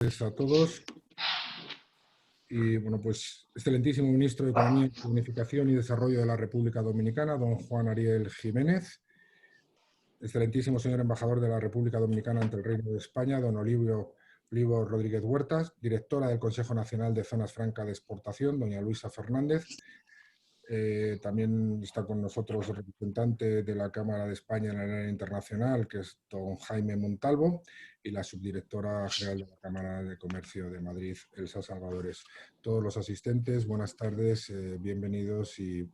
Gracias a todos. Y bueno, pues excelentísimo ministro de Economía, Planificación y Desarrollo de la República Dominicana, don Juan Ariel Jiménez. Excelentísimo señor embajador de la República Dominicana ante el Reino de España, don Olivo Rodríguez Huertas. Directora del Consejo Nacional de Zonas Francas de Exportación, doña Luisa Fernández. También está con nosotros el representante de la Cámara de España en el área internacional, que es don Jaime Montalvo, y la subdirectora general de la Cámara de Comercio de Madrid, Elsa Salvadores. Todos los asistentes, buenas tardes, bienvenidos. Y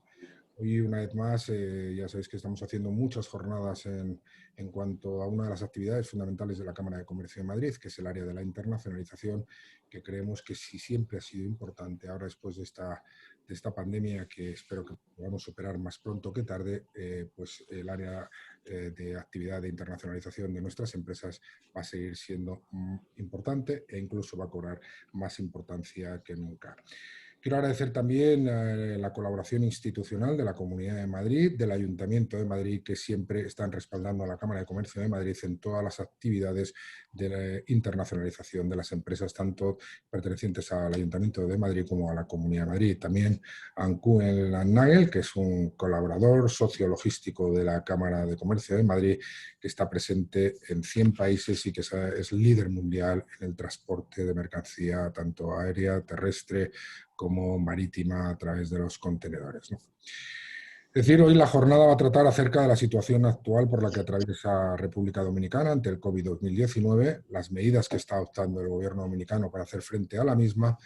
hoy, una vez más, ya sabéis que estamos haciendo muchas jornadas en cuanto a una de las actividades fundamentales de la Cámara de Comercio de Madrid, que es el área de la internacionalización, que creemos que sí siempre ha sido importante. Ahora, después de esta pandemia, que espero que podamos superar más pronto que tarde, pues el área de actividad de internacionalización de nuestras empresas va a seguir siendo importante e incluso va a cobrar más importancia que nunca. Quiero agradecer también la colaboración institucional de la Comunidad de Madrid, del Ayuntamiento de Madrid, que siempre están respaldando a la Cámara de Comercio de Madrid en todas las actividades de la internacionalización de las empresas, tanto pertenecientes al Ayuntamiento de Madrid como a la Comunidad de Madrid. También Ankuel Nagel, que es un colaborador sociologístico de la Cámara de Comercio de Madrid, que está presente en 100 países y que es líder mundial en el transporte de mercancía, tanto aérea, terrestre, como marítima a través de los contenedores, ¿no? Es decir, hoy la jornada va a tratar acerca de la situación actual por la que atraviesa República Dominicana ante el COVID-19, las medidas que está adoptando el gobierno dominicano para hacer frente a la misma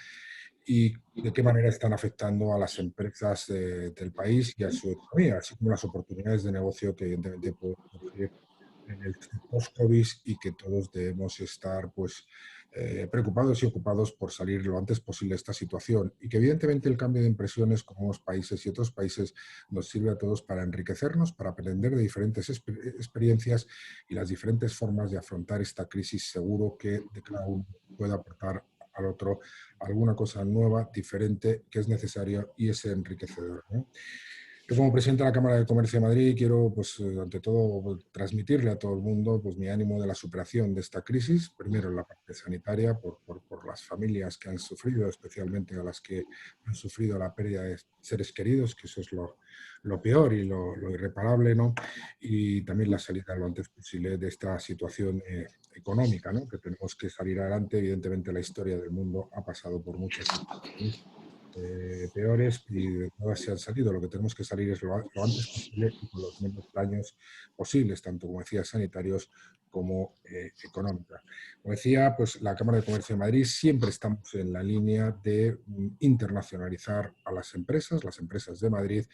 y de qué manera están afectando a las empresas del país y a su economía, así como las oportunidades de negocio que evidentemente pueden surgir en el post-COVID y que todos debemos estar pues, preocupados y ocupados por salir lo antes posible de esta situación y que evidentemente el cambio de impresiones con unos países y otros países nos sirve a todos para enriquecernos, para aprender de diferentes experiencias y las diferentes formas de afrontar esta crisis. Seguro que de cada uno puede aportar al otro alguna cosa nueva, diferente, que es necesario y es enriquecedor, ¿no? Yo, como presidente de la Cámara de Comercio de Madrid, quiero, pues, ante todo, pues, transmitirle a todo el mundo pues, mi ánimo de la superación de esta crisis, primero en la parte sanitaria, por las familias que han sufrido, especialmente a las que han sufrido la pérdida de seres queridos, que eso es lo peor y lo irreparable, ¿no? Y también la salida lo antes posible de esta situación económica, ¿no? Que tenemos que salir adelante. Evidentemente, la historia del mundo ha pasado por muchas situaciones peores y de todas se han salido. Lo que tenemos que salir es lo antes posible y con los menos daños posibles, tanto como decía, sanitarios como económica. Como decía, pues la Cámara de Comercio de Madrid siempre estamos en la línea de internacionalizar a las empresas de Madrid,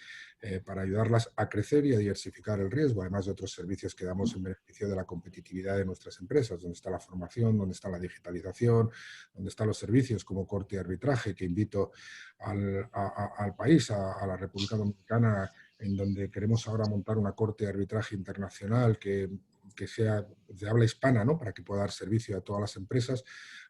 para ayudarlas a crecer y a diversificar el riesgo, además de otros servicios que damos en beneficio de la competitividad de nuestras empresas, donde está la formación, donde está la digitalización, donde están los servicios como corte y arbitraje, que invito al país, a la República Dominicana, en donde queremos ahora montar una corte de arbitraje internacional que sea de habla hispana, ¿no? Para que pueda dar servicio a todas las empresas,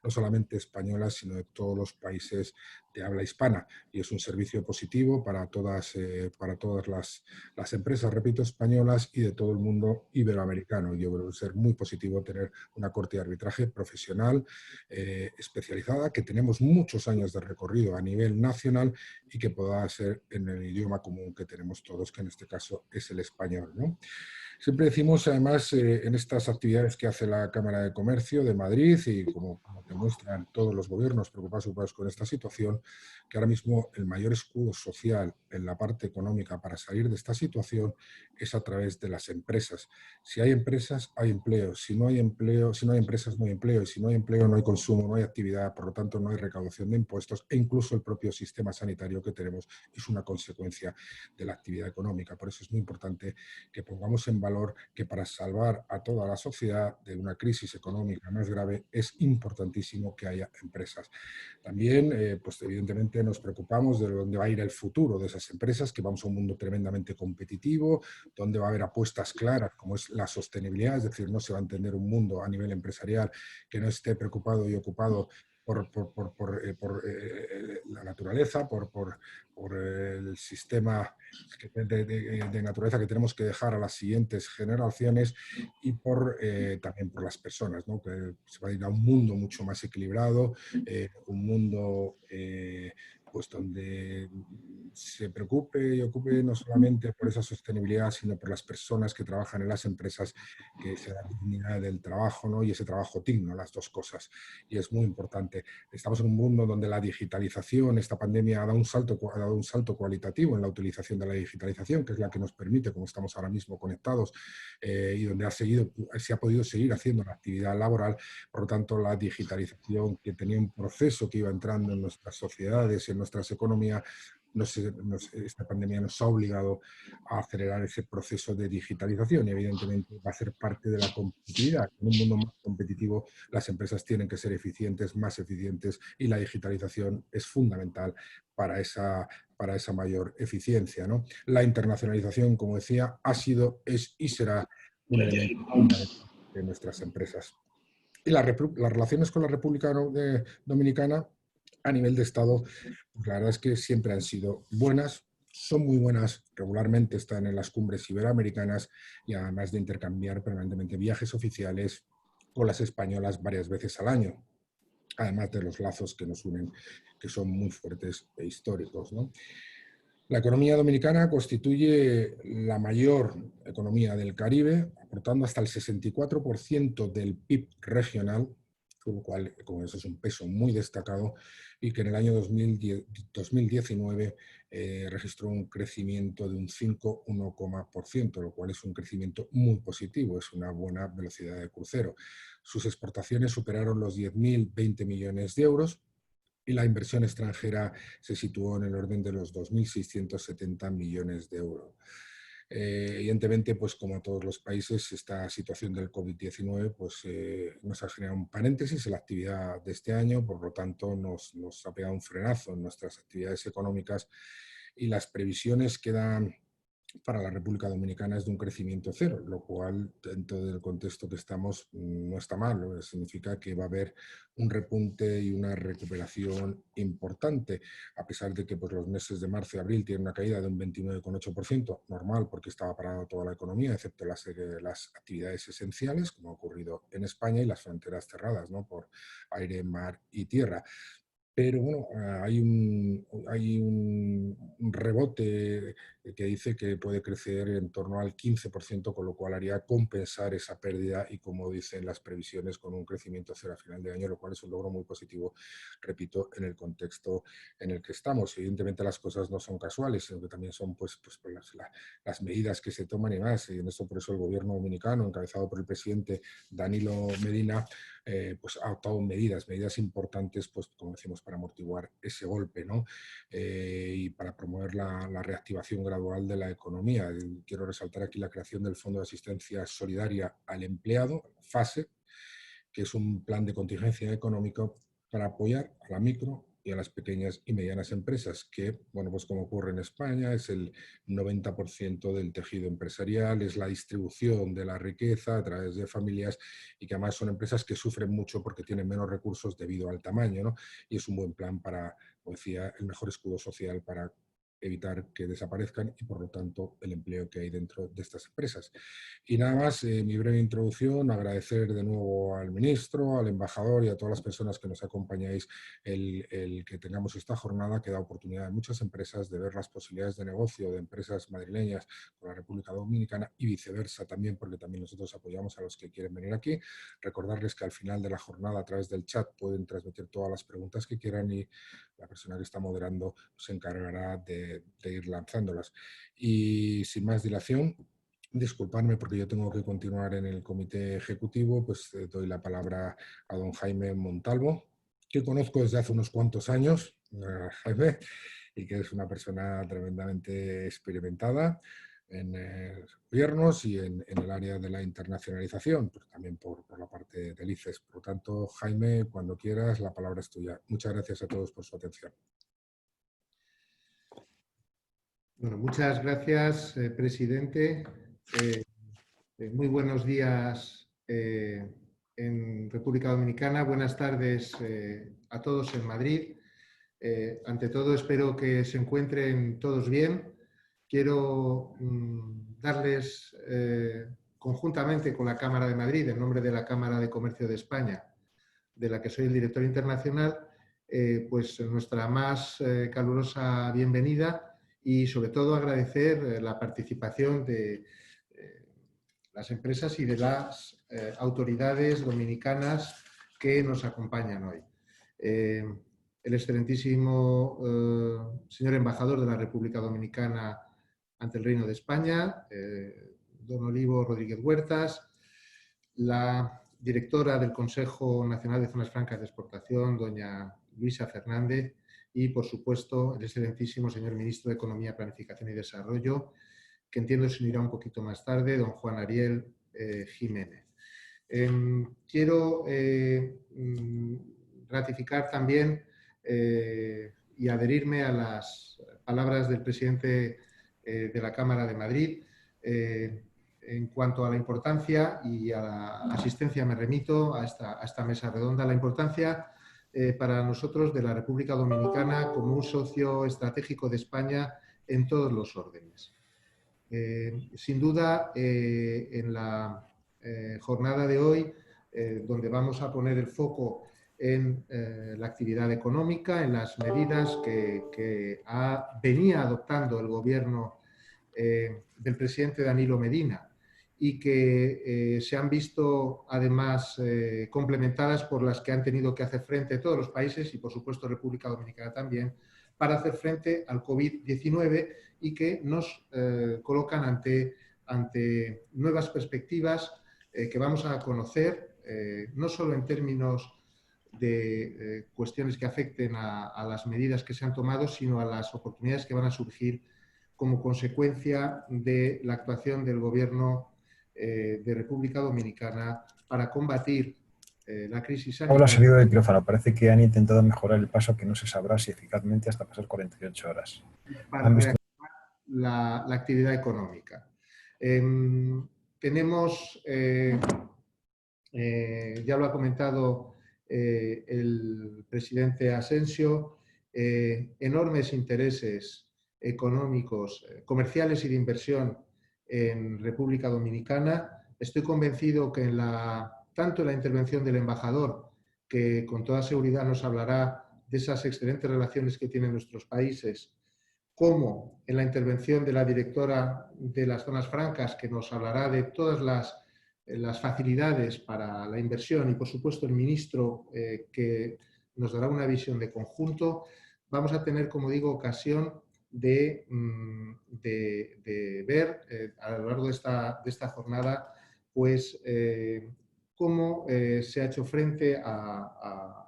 no solamente españolas, sino de todos los países de habla hispana. Y es un servicio positivo para todas las empresas, repito, españolas y de todo el mundo iberoamericano. Yo creo que ser muy positivo tener una corte de arbitraje profesional, especializada, que tenemos muchos años de recorrido a nivel nacional y que pueda ser en el idioma común que tenemos todos, que en este caso es el español, ¿no? Siempre decimos, además, en estas actividades que hace la Cámara de Comercio de Madrid y como demuestran todos los gobiernos preocupados con esta situación, que ahora mismo el mayor escudo social en la parte económica para salir de esta situación es a través de las empresas. Si hay empresas, hay empleo. Si no hay empleo, si no hay empresas, no hay empleo. Y si no hay empleo, no hay consumo, no hay actividad. Por lo tanto, no hay recaudación de impuestos e incluso el propio sistema sanitario que tenemos es una consecuencia de la actividad económica. Por eso es muy importante que pongamos en valor que para salvar a toda la sociedad de una crisis económica más grave es importantísimo que haya empresas. También, pues evidentemente nos preocupamos de dónde va a ir el futuro de esas empresas, que vamos a un mundo tremendamente competitivo, donde va a haber apuestas claras como es la sostenibilidad, es decir, no se va a entender un mundo a nivel empresarial que no esté preocupado y ocupado la naturaleza, por el sistema de naturaleza que tenemos que dejar a las siguientes generaciones y también por las personas, ¿no? Que se va a ir a un mundo mucho más equilibrado, un mundo pues donde se preocupe y ocupe no solamente por esa sostenibilidad, sino por las personas que trabajan en las empresas, que se da dignidad del trabajo, ¿no? Y ese trabajo digno, las dos cosas. Y es muy importante. Estamos en un mundo donde la digitalización, esta pandemia ha dado un salto cualitativo en la utilización de la digitalización, que es la que nos permite, como estamos ahora mismo conectados, y donde se ha podido seguir haciendo la actividad laboral. Por lo tanto, la digitalización, que tenía un proceso que iba entrando en nuestras sociedades, en nuestras economías, esta pandemia nos ha obligado a acelerar ese proceso de digitalización y evidentemente va a ser parte de la competitividad. En un mundo más competitivo, las empresas tienen que ser eficientes, más eficientes, y la digitalización es fundamental para esa mayor eficiencia, ¿no? La internacionalización, como decía, ha sido, es y será un elemento fundamental de nuestras empresas. Y las relaciones con la República Dominicana a nivel de Estado, pues la verdad es que siempre han sido buenas, son muy buenas, regularmente están en las cumbres iberoamericanas, y además de intercambiar permanentemente viajes oficiales con las españolas varias veces al año, además de los lazos que nos unen, que son muy fuertes e históricos, ¿no? La economía dominicana constituye la mayor economía del Caribe, aportando hasta el 64% del PIB regional, con lo cual, como eso es un peso muy destacado, y que en el año 2019 registró un crecimiento de un 5,1%, lo cual es un crecimiento muy positivo, es una buena velocidad de crucero. Sus exportaciones superaron los 10.020 millones de euros, y la inversión extranjera se situó en el orden de los 2.670 millones de euros. Evidentemente, pues como a todos los países, esta situación del COVID-19 pues, nos ha generado un paréntesis en la actividad de este año, por lo tanto nos ha pegado un frenazo en nuestras actividades económicas, y las previsiones que dan para la República Dominicana es de un crecimiento cero, lo cual dentro del contexto que estamos no está mal. Significa que va a haber un repunte y una recuperación importante, a pesar de que pues, los meses de marzo y abril tienen una caída de un 29,8%, normal porque estaba parada toda la economía, excepto las actividades esenciales, como ha ocurrido en España, y las fronteras cerradas, ¿no? Por aire, mar y tierra. Pero bueno, hay un rebote que dice que puede crecer en torno al 15%, con lo cual haría compensar esa pérdida, y como dicen las previsiones, con un crecimiento cero a final de año, lo cual es un logro muy positivo, repito, en el contexto en el que estamos. Evidentemente las cosas no son casuales, sino que también son pues las medidas que se toman y más, y en esto por eso el gobierno dominicano, encabezado por el presidente Danilo Medina, pues ha adoptado medidas importantes, pues como decimos, para amortiguar ese golpe, ¿no? Y para promover la reactivación gradual de la economía. Quiero resaltar aquí la creación del Fondo de Asistencia Solidaria al Empleado, FASE, que es un plan de contingencia económica para apoyar a la micro y a las pequeñas y medianas empresas, que, bueno, pues como ocurre en España, es el 90% del tejido empresarial, es la distribución de la riqueza a través de familias, y que además son empresas que sufren mucho porque tienen menos recursos debido al tamaño, ¿no? Y es un buen plan para, como decía, el mejor escudo social para evitar que desaparezcan, y por lo tanto el empleo que hay dentro de estas empresas. Y nada más, mi breve introducción, agradecer de nuevo al ministro, al embajador y a todas las personas que nos acompañáis el que tengamos esta jornada, que da oportunidad a muchas empresas de ver las posibilidades de negocio de empresas madrileñas con la República Dominicana, y viceversa también, porque también nosotros apoyamos a los que quieren venir aquí. Recordarles que al final de la jornada, a través del chat, pueden transmitir todas las preguntas que quieran, y la persona que está moderando se encargará de ir lanzándolas. Y sin más dilación, disculparme porque yo tengo que continuar en el comité ejecutivo, pues doy la palabra a don Jaime Montalvo, que conozco desde hace unos cuantos años, Jaime, y que es una persona tremendamente experimentada en gobiernos y en el área de la internacionalización, pero también por la parte del ICES. Por lo tanto, Jaime, cuando quieras, la palabra es tuya. Muchas gracias a todos por su atención. Bueno, muchas gracias, presidente. Muy buenos días en República Dominicana. Buenas tardes a todos en Madrid. Ante todo, espero que se encuentren todos bien. Quiero darles conjuntamente con la Cámara de Madrid, en nombre de la Cámara de Comercio de España, de la que soy el director internacional, pues nuestra más calurosa bienvenida y sobre todo agradecer la participación de las empresas y de las autoridades dominicanas que nos acompañan hoy. El excelentísimo señor embajador de la República Dominicana ante el Reino de España, don Olivo Rodríguez Huertas, la directora del Consejo Nacional de Zonas Francas de Exportación, doña Luisa Fernández, y, por supuesto, el excelentísimo señor ministro de Economía, Planificación y Desarrollo, que entiendo se unirá un poquito más tarde, don Juan Ariel Jiménez. Quiero ratificar también y adherirme a las palabras del presidente de la Cámara de Madrid. En cuanto a la importancia y a la asistencia, me remito a esta mesa redonda, la importancia para nosotros de la República Dominicana como un socio estratégico de España en todos los órdenes. Sin duda, en la jornada de hoy, donde vamos a poner el foco en la actividad económica, en las medidas que venía adoptando el gobierno del presidente Danilo Medina y que se han visto además complementadas por las que han tenido que hacer frente todos los países y, por supuesto, República Dominicana también, para hacer frente al COVID-19 y que nos colocan ante nuevas perspectivas que vamos a conocer, no solo en términos de cuestiones que afecten a las medidas que se han tomado, sino a las oportunidades que van a surgir como consecuencia de la actuación del Gobierno de República Dominicana para combatir la crisis sanitaria. Habla salido del quirófano. Parece que han intentado mejorar el paso que no se sabrá si eficazmente hasta pasar 48 horas. Para reactivar la actividad económica. Tenemos, ya lo ha comentado el presidente Asensio, enormes intereses económicos, comerciales y de inversión en República Dominicana. Estoy convencido que tanto en la intervención del embajador, que con toda seguridad nos hablará de esas excelentes relaciones que tienen nuestros países, como en la intervención de la directora de las Zonas Francas, que nos hablará de todas las facilidades para la inversión, y por supuesto el ministro, que nos dará una visión de conjunto, vamos a tener, como digo, ocasión de ver a lo largo de esta jornada pues, cómo se ha hecho frente a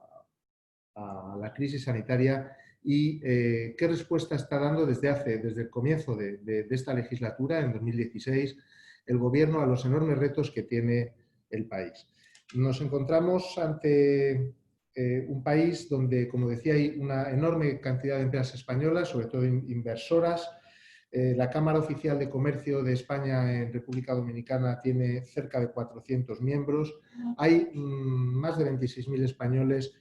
la crisis sanitaria y qué respuesta está dando desde el comienzo de esta legislatura, en 2016, el Gobierno a los enormes retos que tiene el país. Nos encontramos ante un país donde, como decía, hay una enorme cantidad de empresas españolas, sobre todo inversoras. La Cámara Oficial de Comercio de España en República Dominicana tiene cerca de 400 miembros. Hay más de 26.000 españoles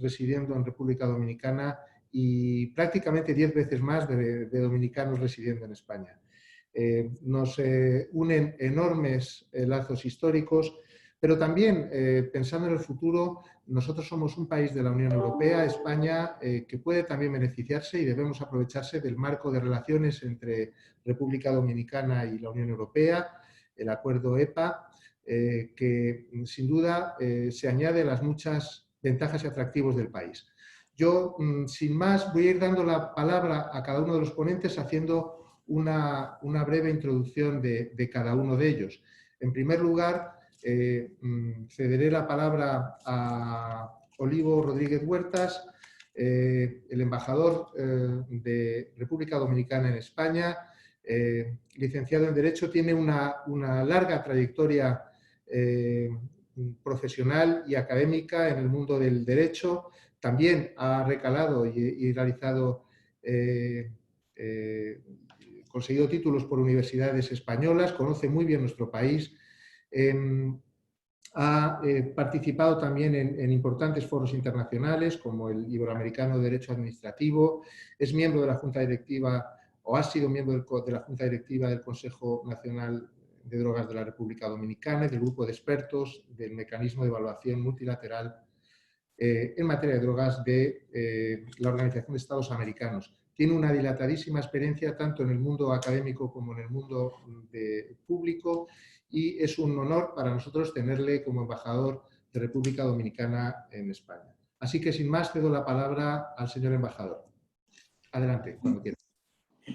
residiendo en República Dominicana y prácticamente 10 veces más de dominicanos residiendo en España. Nos unen enormes lazos históricos, pero también, pensando en el futuro, nosotros somos un país de la Unión Europea, España, que puede también beneficiarse y debemos aprovecharse del marco de relaciones entre República Dominicana y la Unión Europea, el acuerdo EPA, que sin duda se añade a las muchas ventajas y atractivos del país. Yo, sin más, voy a ir dando la palabra a cada uno de los ponentes haciendo una breve introducción de cada uno de ellos. En primer lugar, cederé la palabra a Olivo Rodríguez Huertas, el embajador de República Dominicana en España, licenciado en Derecho, tiene una larga trayectoria profesional y académica en el mundo del derecho. También ha recalado y realizado, conseguido títulos por universidades españolas, conoce muy bien nuestro país. Ha participado también en importantes foros internacionales como el Iberoamericano de Derecho Administrativo, es miembro de la Junta Directiva o ha sido miembro de la Junta Directiva del Consejo Nacional de Drogas de la República Dominicana y del Grupo de Expertos del Mecanismo de Evaluación Multilateral en materia de drogas de la Organización de Estados Americanos. Tiene una dilatadísima experiencia tanto en el mundo académico como en el mundo público y es un honor para nosotros tenerle como embajador de República Dominicana en España. Así que sin más cedo la palabra al señor embajador. Adelante, cuando quiera.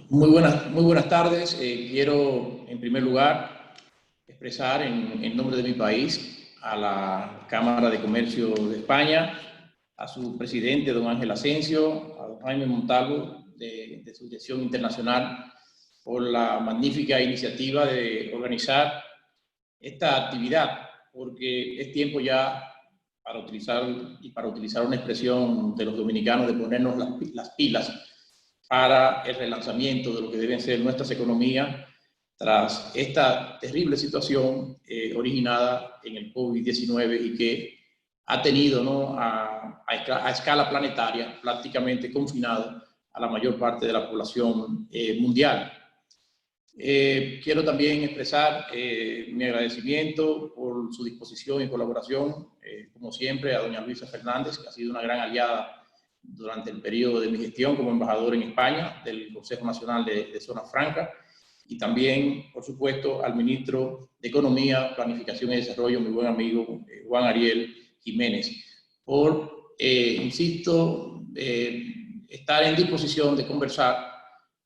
Muy buenas tardes. Quiero, en primer lugar, expresar en nombre de mi país a la Cámara de Comercio de España, a su presidente, don Ángel Asensio, a don Jaime Montalvo, de su dirección internacional, por la magnífica iniciativa de organizar esta actividad, porque es tiempo ya para utilizar una expresión de los dominicanos de ponernos las pilas para el relanzamiento de lo que deben ser nuestras economías tras esta terrible situación originada en el COVID-19 y que ha tenido, ¿no?, a escala planetaria prácticamente confinado a la mayor parte de la población mundial. Quiero también expresar mi agradecimiento por su disposición y colaboración, como siempre, a doña Luisa Fernández, que ha sido una gran aliada durante el periodo de mi gestión como embajador en España del Consejo Nacional de Zona Franca, y también, por supuesto, al ministro de Economía, Planificación y Desarrollo, mi buen amigo Juan Ariel Jiménez, por, insisto, estar en disposición de conversar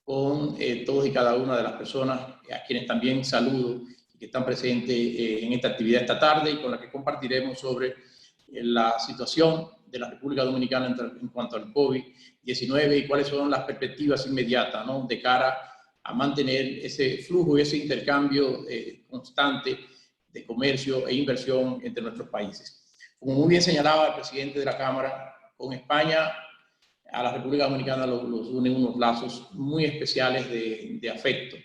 con todos y cada una de las personas a quienes también saludo y que están presentes en esta actividad esta tarde y con la que compartiremos sobre la situación de la República Dominicana en cuanto al COVID-19 y cuáles son las perspectivas inmediatas, ¿no?, de cara a mantener ese flujo y ese intercambio constante de comercio e inversión entre nuestros países. Como muy bien señalaba el presidente de la Cámara, con España a la República Dominicana los unen unos lazos muy especiales de afecto.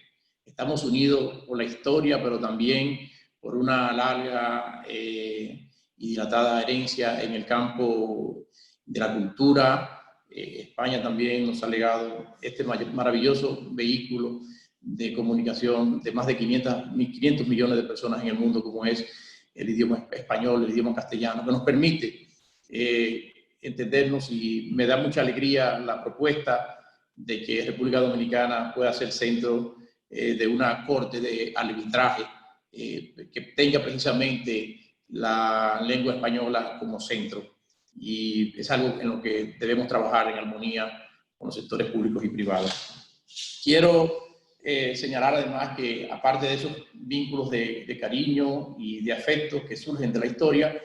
Estamos unidos por la historia, pero también por una larga y dilatada herencia en el campo de la cultura. España también nos ha legado este maravilloso vehículo de comunicación de más de 500 millones de personas en el mundo, como es el idioma español, el idioma castellano, que nos permite entendernos, y me da mucha alegría la propuesta de que República Dominicana pueda ser centro de una corte de arbitraje que tenga precisamente la lengua española como centro, y es algo en lo que debemos trabajar en armonía con los sectores públicos y privados. Quiero señalar además que, aparte de esos vínculos de cariño y de afecto que surgen de la historia,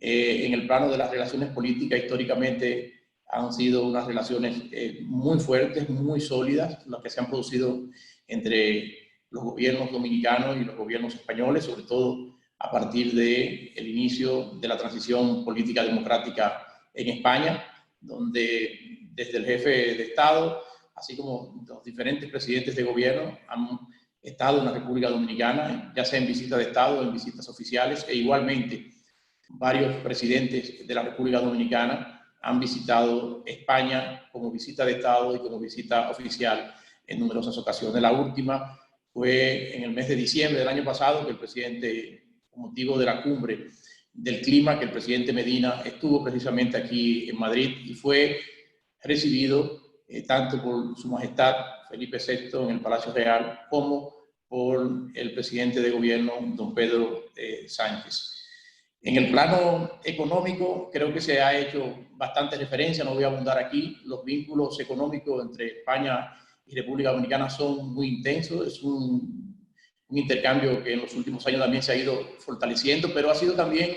en el plano de las relaciones políticas, históricamente han sido unas relaciones muy fuertes, muy sólidas, las que se han producido entre los gobiernos dominicanos y los gobiernos españoles, sobre todo a partir del inicio de la transición política democrática en España, donde desde el jefe de Estado, así como los diferentes presidentes de gobierno, han estado en la República Dominicana, ya sea en visitas de Estado o en visitas oficiales, e igualmente varios presidentes de la República Dominicana han visitado España como visita de Estado y como visita oficial en numerosas ocasiones. La última fue en el mes de diciembre del año pasado, que el presidente, con motivo de la cumbre del clima, que el presidente Medina estuvo precisamente aquí en Madrid y fue recibido tanto por Su Majestad Felipe VI en el Palacio Real como por el presidente de gobierno, don Pedro Sánchez. En el plano económico, creo que se ha hecho bastante referencia, no voy a abundar aquí. Los vínculos económicos entre España y República Dominicana son muy intensos. Es un intercambio que en los últimos años también se ha ido fortaleciendo, pero ha sido también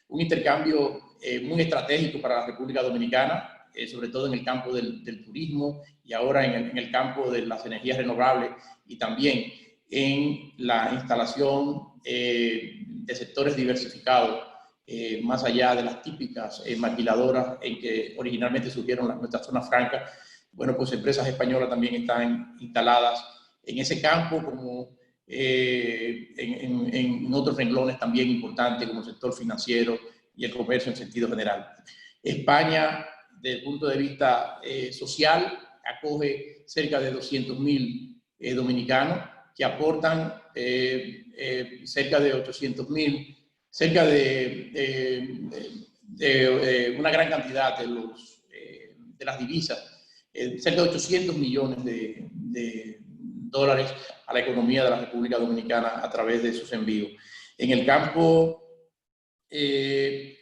un intercambio muy estratégico para la República Dominicana, sobre todo en el campo del turismo y ahora en el campo de las energías renovables, y también en la instalación de sectores diversificados, más allá de las típicas maquiladoras en que originalmente surgieron nuestras zonas francas. Bueno, pues empresas españolas también están instaladas en ese campo, como en otros renglones también importantes como el sector financiero y el comercio en sentido general. España, desde el punto de vista social, acoge cerca de 200.000 dominicanos que aportan cerca de 800.000, cerca de una gran cantidad de las divisas, cerca de 800 millones de dólares a la economía de la República Dominicana a través de sus envíos. En el campo de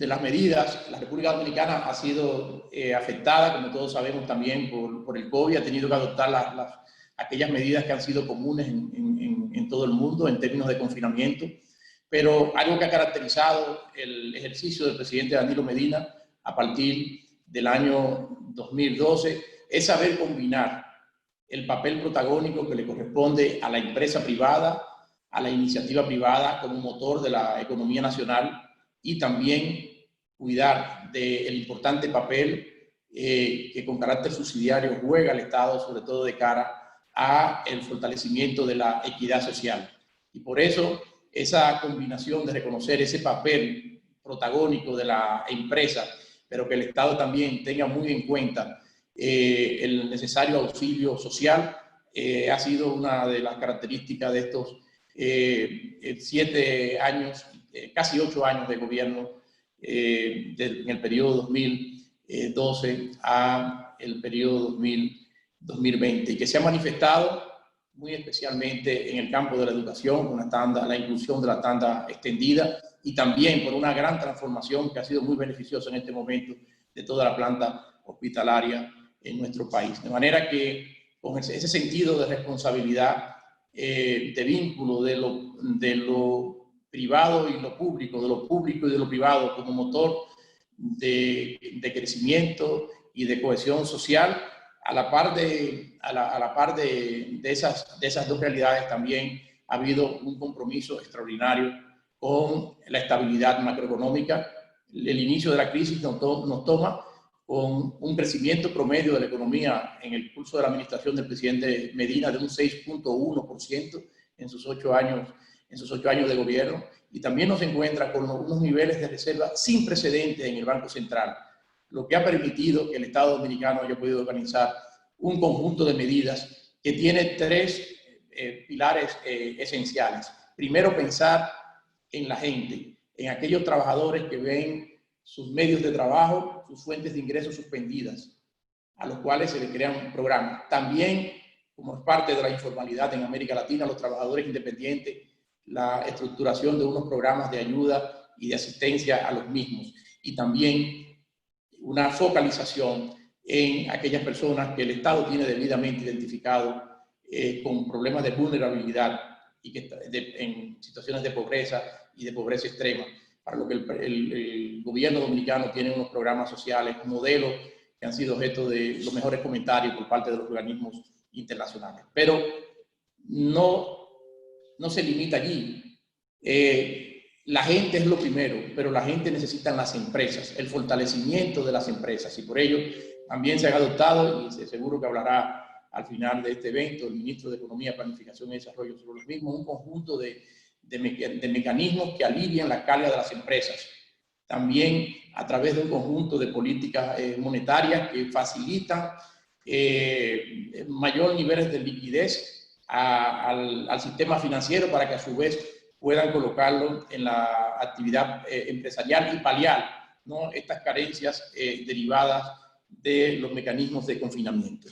las medidas, la República Dominicana ha sido afectada, como todos sabemos, también por el COVID, ha tenido que adoptar aquellas medidas que han sido comunes en todo el mundo en términos de confinamiento, pero algo que ha caracterizado el ejercicio del presidente Danilo Medina a partir del año 2012 es saber combinar el papel protagónico que le corresponde a la empresa privada, a la iniciativa privada como motor de la economía nacional, y también cuidar del importante papel que con carácter subsidiario juega el Estado, sobre todo de cara a el fortalecimiento de la equidad social. Y por eso esa combinación de reconocer ese papel protagónico de la empresa, pero que el Estado también tenga muy en cuenta el necesario auxilio social, ha sido una de las características de estos 7 años, casi 8 años de gobierno en el periodo 2012 a el periodo 2020, y que se ha manifestado muy especialmente en el campo de la educación, con la inclusión de la tanda extendida, y también por una gran transformación que ha sido muy beneficiosa en este momento de toda la planta hospitalaria en nuestro país. De manera que con ese sentido de responsabilidad, de vínculo de lo privado y lo público, de lo público y de lo privado como motor de crecimiento y de cohesión social, a la par de esas dos realidades también ha habido un compromiso extraordinario con la estabilidad macroeconómica. El inicio de la crisis nos toma con un crecimiento promedio de la economía en el curso de la administración del presidente Medina de un 6.1% en sus 8 años de gobierno, y también nos encuentra con unos niveles de reserva sin precedentes en el Banco Central, lo que ha permitido que el Estado dominicano haya podido organizar un conjunto de medidas que tiene 3 pilares esenciales. Primero, pensar en la gente, en aquellos trabajadores que ven sus medios de trabajo, sus fuentes de ingresos suspendidas, a los cuales se le crean programas. También, como es parte de la informalidad en América Latina, los trabajadores independientes, la estructuración de unos programas de ayuda y de asistencia a los mismos. Y también una focalización en aquellas personas que el Estado tiene debidamente identificado con problemas de vulnerabilidad y que en situaciones de pobreza y de pobreza extrema, para lo que el gobierno dominicano tiene unos programas sociales, modelos que han sido objeto de los mejores comentarios por parte de los organismos internacionales. Pero no se limita allí. La gente es lo primero, pero la gente necesita las empresas, el fortalecimiento de las empresas, y por ello también se ha adoptado, y seguro que hablará al final de este evento el ministro de Economía, Planificación y Desarrollo sobre los mismos, un conjunto de mecanismos que alivian la carga de las empresas. También a través de un conjunto de políticas monetarias que facilitan mayor niveles de liquidez al sistema financiero, para que a su vez puedan colocarlo en la actividad empresarial y paliar, ¿no?, estas carencias derivadas de los mecanismos de confinamiento.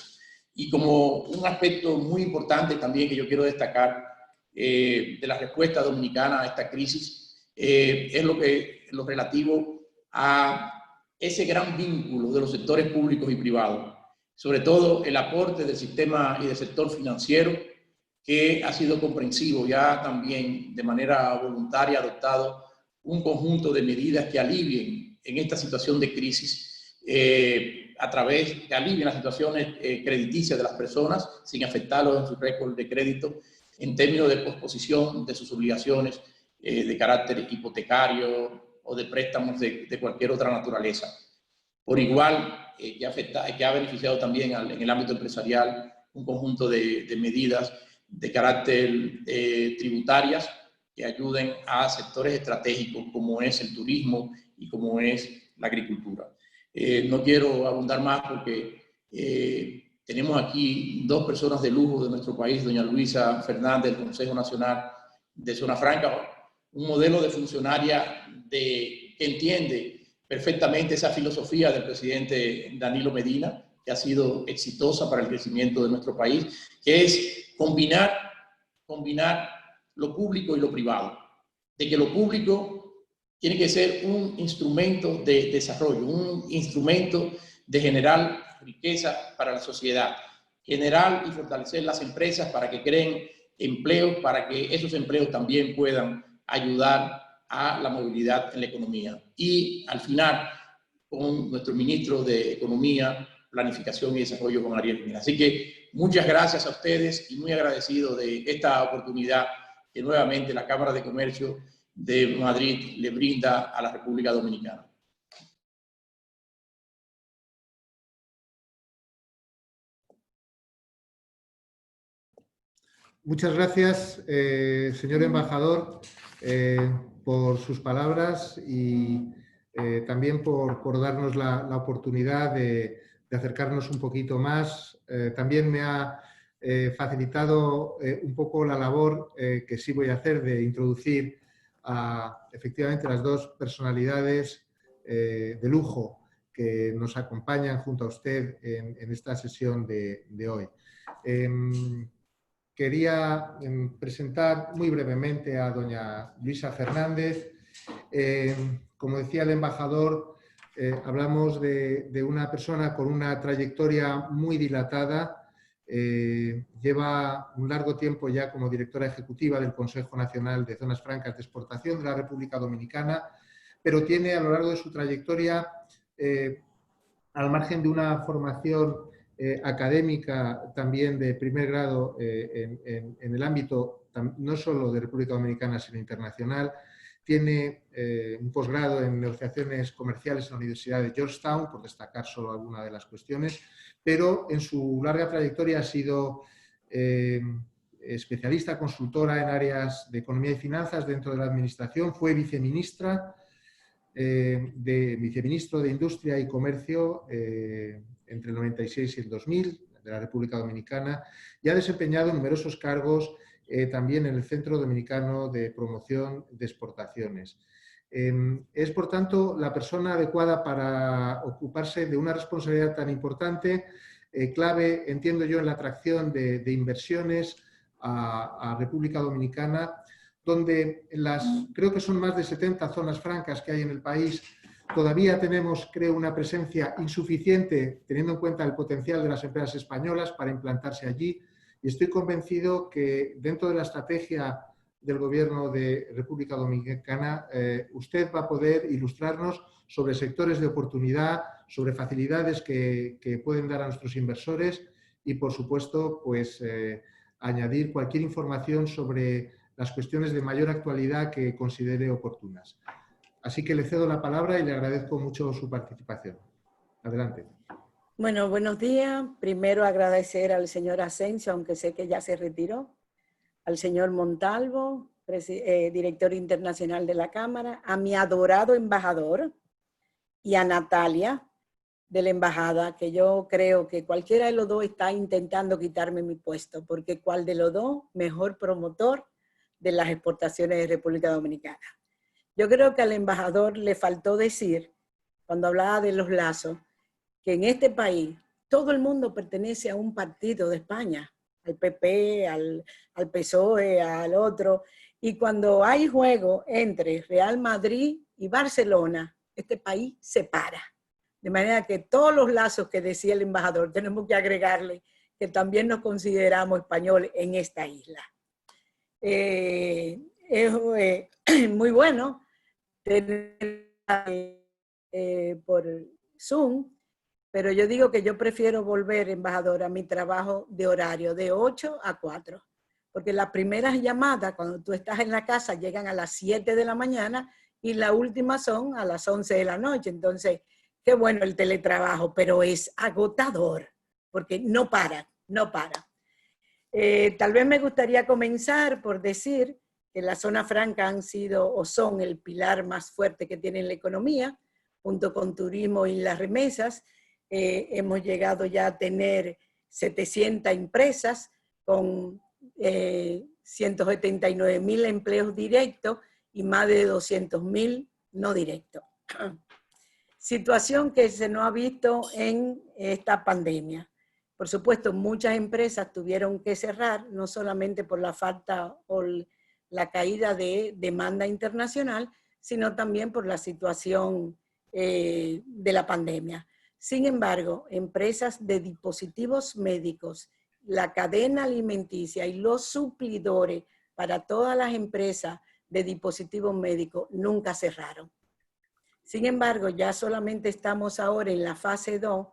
Y como un aspecto muy importante también que yo quiero destacar de la respuesta dominicana a esta crisis es lo relativo a ese gran vínculo de los sectores públicos y privados, sobre todo el aporte del sistema y del sector financiero, que ha sido comprensivo, ya también de manera voluntaria adoptado un conjunto de medidas que alivien en esta situación de crisis, que alivien las situaciones crediticias de las personas sin afectarlos en su récord de crédito, en términos de posposición de sus obligaciones de carácter hipotecario o de préstamos de cualquier otra naturaleza. Por igual, que ha beneficiado también en el ámbito empresarial un conjunto de medidas de carácter tributarias que ayuden a sectores estratégicos como es el turismo y como es la agricultura. No quiero abundar más porque tenemos aquí dos personas de lujo de nuestro país, doña Luisa Fernández del Consejo Nacional de Zona Franca, un modelo de funcionaria que entiende perfectamente esa filosofía del presidente Danilo Medina, que ha sido exitosa para el crecimiento de nuestro país, que es combinar lo público y lo privado. De que lo público tiene que ser un instrumento de desarrollo, un instrumento de generar riqueza para la sociedad, generar y fortalecer las empresas para que creen empleos, para que esos empleos también puedan ayudar a la movilidad en la economía. Y al final, con nuestro ministro de Economía, Planificación y Desarrollo, Juan Ariel Pineda. Así que muchas gracias a ustedes y muy agradecido de esta oportunidad que nuevamente la Cámara de Comercio de Madrid le brinda a la República Dominicana. Muchas gracias, señor embajador, por sus palabras y también por darnos la oportunidad de acercarnos un poquito más. También me ha facilitado un poco la labor que sí voy a hacer de introducir a efectivamente las dos personalidades de lujo que nos acompañan junto a usted en esta sesión de hoy. Quería presentar muy brevemente a doña Luisa Fernández. Como decía el embajador, hablamos de una persona con una trayectoria muy dilatada. Lleva un largo tiempo ya como directora ejecutiva del Consejo Nacional de Zonas Francas de Exportación de la República Dominicana, pero tiene a lo largo de su trayectoria, al margen de una formación académica también de primer grado en el ámbito no solo de República Dominicana, sino internacional. Tiene un posgrado en negociaciones comerciales en la Universidad de Georgetown, por destacar solo alguna de las cuestiones, pero en su larga trayectoria ha sido especialista, consultora en áreas de economía y finanzas dentro de la administración. Fue viceministro de Industria y Comercio entre el 96 y el 2000 de la República Dominicana y ha desempeñado numerosos cargos también en el Centro Dominicano de Promoción de Exportaciones. Es, por tanto, la persona adecuada para ocuparse de una responsabilidad tan importante, clave, entiendo yo, en la atracción de inversiones a República Dominicana, donde creo que son más de 70 zonas francas que hay en el país. Todavía tenemos, creo, una presencia insuficiente, teniendo en cuenta el potencial de las empresas españolas para implantarse allí. Y estoy convencido que dentro de la estrategia del Gobierno de República Dominicana, usted va a poder ilustrarnos sobre sectores de oportunidad, sobre facilidades que pueden dar a nuestros inversores y, por supuesto, pues, añadir cualquier información sobre las cuestiones de mayor actualidad que considere oportunas. Así que le cedo la palabra y le agradezco mucho su participación. Adelante. Bueno, buenos días. Primero agradecer al señor Asensio, aunque sé que ya se retiró, al señor Montalvo, director internacional de la Cámara, a mi adorado embajador y a Natalia de la embajada, que yo creo que cualquiera de los dos está intentando quitarme mi puesto, porque cuál de los dos mejor promotor de las exportaciones de República Dominicana. Yo creo que al embajador le faltó decir, cuando hablaba de los lazos, que en este país todo el mundo pertenece a un partido de España, al PP, al PSOE, al otro, y cuando hay juego entre Real Madrid y Barcelona, este país se para. De manera que todos los lazos que decía el embajador tenemos que agregarle que también nos consideramos españoles en esta isla. Es muy bueno tener por Zoom, pero yo digo que yo prefiero volver, embajador, a mi trabajo de horario de 8 a 4, porque las primeras llamadas cuando tú estás en la casa llegan a las 7 de la mañana y las últimas son a las 11 de la noche. Entonces, qué bueno el teletrabajo, pero es agotador, porque no para, no para. Tal vez me gustaría comenzar por decir que la zona franca han sido o son el pilar más fuerte que tiene la economía, junto con turismo y las remesas. Hemos llegado ya a tener 700 empresas con 179.000 empleos directos y más de 200.000 no directos. Situación que se nos ha visto en esta pandemia. Por supuesto, muchas empresas tuvieron que cerrar, no solamente por la falta o la caída de demanda internacional, sino también por la situación de la pandemia. Sin embargo, empresas de dispositivos médicos, la cadena alimenticia y los suplidores para todas las empresas de dispositivos médicos nunca cerraron. Sin embargo, ya solamente estamos ahora en la fase 2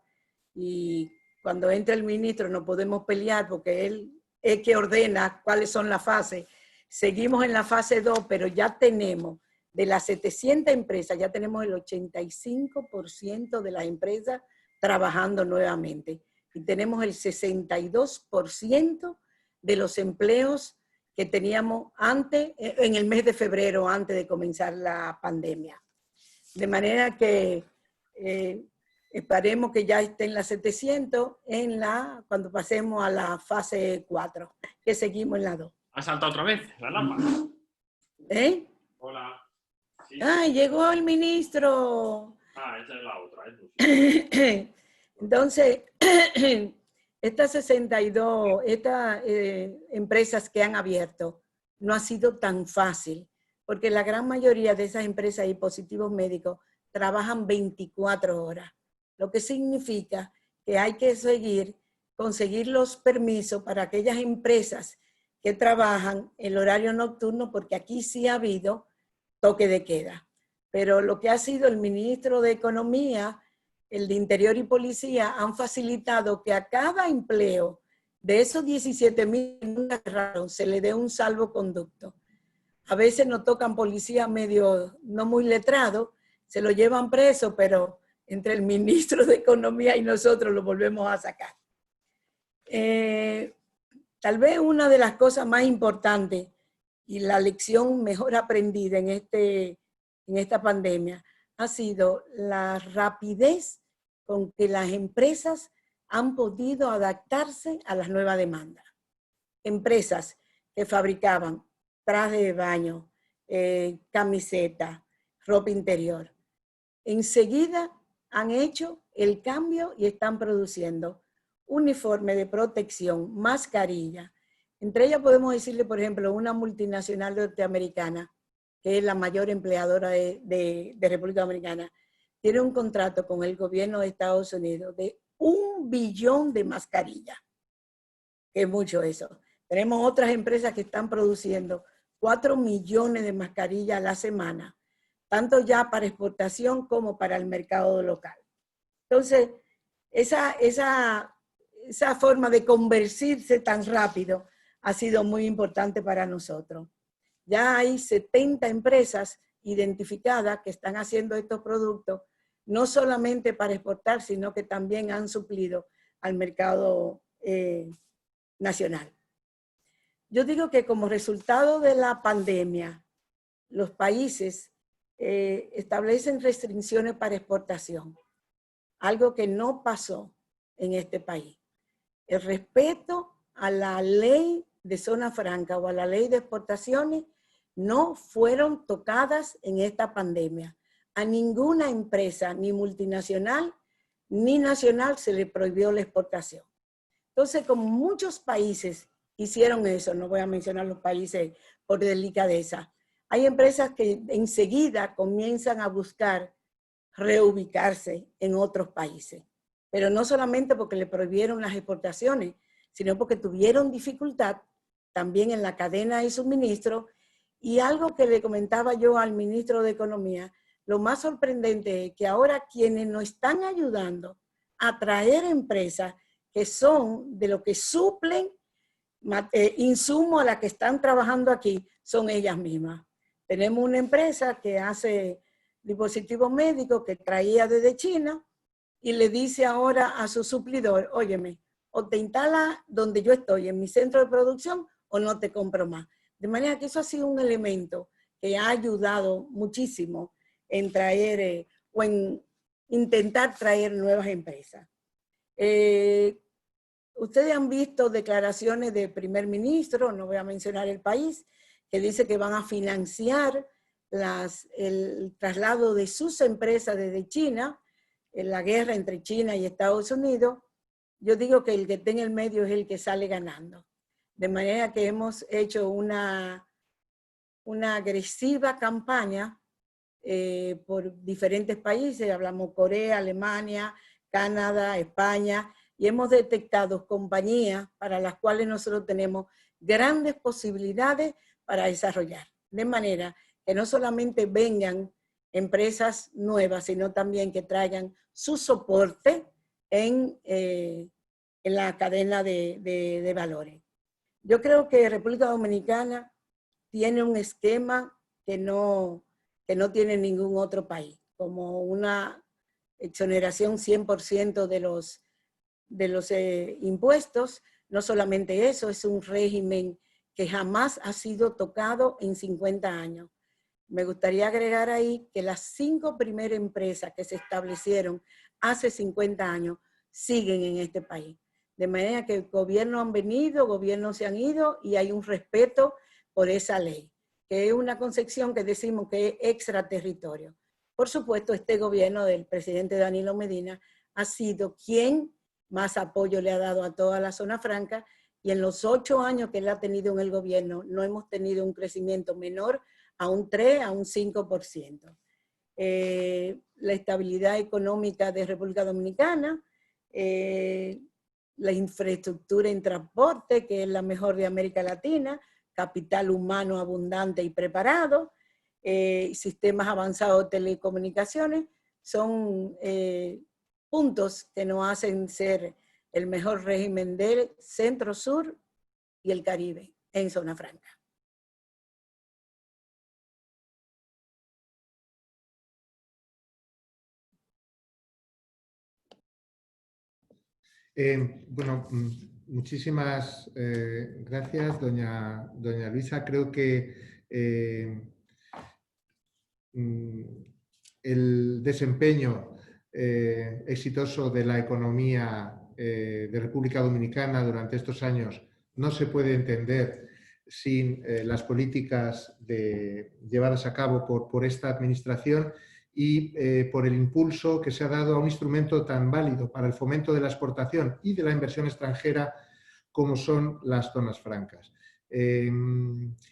y cuando entra el ministro no podemos pelear porque él es que ordena cuáles son las fases. Seguimos en la fase 2, pero ya tenemos, de las 700 empresas, ya tenemos el 85% de las empresas trabajando nuevamente. Y tenemos el 62% de los empleos que teníamos antes, en el mes de febrero, antes de comenzar la pandemia. De manera que esperemos que ya estén las 700 cuando pasemos a la fase 4, que seguimos en la 2. ¿Ha saltado otra vez la lámpara? ¿Eh? Hola. Sí. ¡Ay, llegó el ministro! Ah, esa es la otra. Entonces, estas 62, empresas que han abierto, no ha sido tan fácil, porque la gran mayoría de esas empresas de dispositivos médicos trabajan 24 horas, lo que significa que hay que conseguir los permisos para aquellas empresas que trabajan el horario nocturno, porque aquí sí ha habido toque de queda. Pero lo que ha sido el ministro de Economía, el de Interior y Policía, han facilitado que a cada empleo de esos 17.000 se le dé un salvoconducto. A veces nos tocan policías medio no muy letrados, se lo llevan preso, pero entre el ministro de Economía y nosotros lo volvemos a sacar. Tal vez una de las cosas más importantes y la lección mejor aprendida en esta pandemia ha sido la rapidez con que las empresas han podido adaptarse a las nuevas demandas. Empresas que fabricaban trajes de baño, camiseta, ropa interior, enseguida han hecho el cambio y están produciendo uniforme de protección, mascarilla. Entre ellas podemos decirle, por ejemplo, una multinacional norteamericana, que es la mayor empleadora de República Dominicana, tiene un contrato con el gobierno de Estados Unidos de 1 billón de mascarillas. Que es mucho eso. Tenemos otras empresas que están produciendo 4 millones de mascarillas a la semana, tanto ya para exportación como para el mercado local. Entonces, esa forma de convertirse tan rápido ha sido muy importante para nosotros. Ya hay 70 empresas identificadas que están haciendo estos productos, no solamente para exportar, sino que también han suplido al mercado nacional. Yo digo que como resultado de la pandemia, los países establecen restricciones para exportación, algo que no pasó en este país. El respeto a la ley de zona franca o a la ley de exportaciones no fueron tocadas en esta pandemia. A ninguna empresa, ni multinacional, ni nacional, se le prohibió la exportación. Entonces, como muchos países hicieron eso, no voy a mencionar los países por delicadeza, hay empresas que enseguida comienzan a buscar reubicarse en otros países. Pero no solamente porque le prohibieron las exportaciones, sino porque tuvieron dificultad también en la cadena de suministro. Y algo que le comentaba yo al ministro de Economía, lo más sorprendente es que ahora quienes nos están ayudando a traer empresas que son de lo que suplen insumos a las que están trabajando aquí, son ellas mismas. Tenemos una empresa que hace dispositivos médicos que traía desde China y le dice ahora a su suplidor, óyeme, o te instalas donde yo estoy, en mi centro de producción, o no te compro más. De manera que eso ha sido un elemento que ha ayudado muchísimo en traer o en intentar traer nuevas empresas. Ustedes han visto declaraciones del primer ministro, no voy a mencionar el país, que dice que van a financiar el traslado de sus empresas desde China, en la guerra entre China y Estados Unidos. Yo digo que el que esté en el medio es el que sale ganando. De manera que hemos hecho una agresiva campaña por diferentes países, hablamos Corea, Alemania, Canadá, España, y hemos detectado compañías para las cuales nosotros tenemos grandes posibilidades para desarrollar. De manera que no solamente vengan empresas nuevas, sino también que traigan su soporte en la cadena de valores. Yo creo que República Dominicana tiene un esquema que no tiene ningún otro país, como una exoneración 100% de los impuestos. No solamente eso, es un régimen que jamás ha sido tocado en 50 años. Me gustaría agregar ahí que las 5 primeras empresas que se establecieron hace 50 años siguen en este país. De manera que gobiernos han venido, gobiernos se han ido y hay un respeto por esa ley, que es una concepción que decimos que es extraterritorio. Por supuesto, este gobierno del presidente Danilo Medina ha sido quien más apoyo le ha dado a toda la zona franca, y en los 8 años que él ha tenido en el gobierno no hemos tenido un crecimiento menor a un 3, a un 5%. La estabilidad económica de República Dominicana, la infraestructura en transporte, que es la mejor de América Latina, capital humano abundante y preparado, sistemas avanzados de telecomunicaciones, son puntos que nos hacen ser el mejor régimen del Centro Sur y el Caribe en zona franca. Bueno, muchísimas gracias, doña Luisa. Creo que el desempeño exitoso de la economía de República Dominicana durante estos años no se puede entender sin las políticas llevadas a cabo por esta administración y por el impulso que se ha dado a un instrumento tan válido para el fomento de la exportación y de la inversión extranjera como son las zonas francas.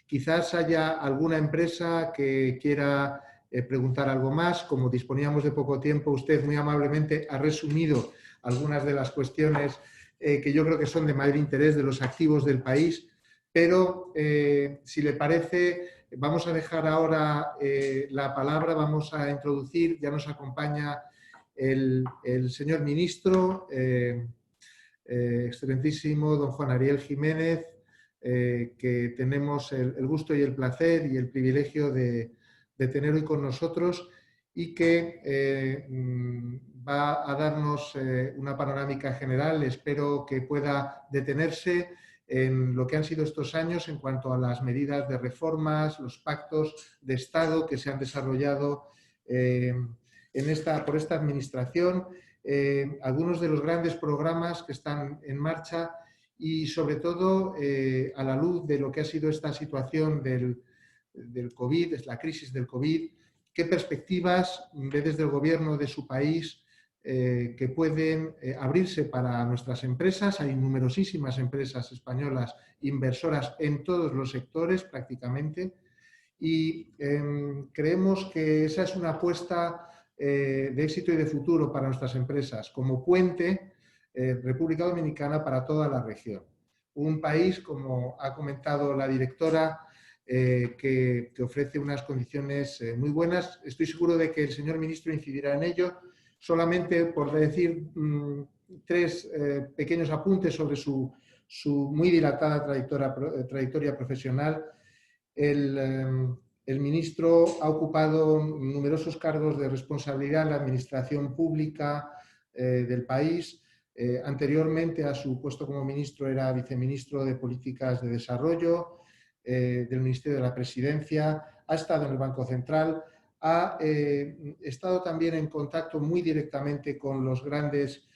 Quizás haya alguna empresa que quiera preguntar algo más. Como disponíamos de poco tiempo, usted muy amablemente ha resumido algunas de las cuestiones que yo creo que son de mayor interés de los activos del país, pero si le parece, vamos a dejar ahora la palabra, vamos a introducir, ya nos acompaña el señor ministro, excelentísimo don Juan Ariel Jiménez, que tenemos el gusto y el placer y el privilegio de tener hoy con nosotros y que va a darnos una panorámica general. Espero que pueda detenerse en lo que han sido estos años en cuanto a las medidas de reformas, los pactos de Estado que se han desarrollado por esta administración, algunos de los grandes programas que están en marcha y sobre todo a la luz de lo que ha sido esta situación del COVID, es la crisis del COVID, qué perspectivas ve desde el gobierno de su país que pueden abrirse para nuestras empresas. Hay numerosísimas empresas españolas inversoras en todos los sectores prácticamente y creemos que esa es una apuesta de éxito y de futuro para nuestras empresas como puente República Dominicana para toda la región. Un país, como ha comentado la directora, que ofrece unas condiciones muy buenas. Estoy seguro de que el señor ministro incidirá en ello. Solamente por decir 3 pequeños apuntes sobre su muy dilatada trayectoria profesional. El ministro ha ocupado numerosos cargos de responsabilidad en la administración pública del país. Anteriormente a su puesto como ministro era viceministro de Políticas de Desarrollo del Ministerio de la Presidencia, ha estado en el Banco Central, ha estado también en contacto muy directamente con los grandes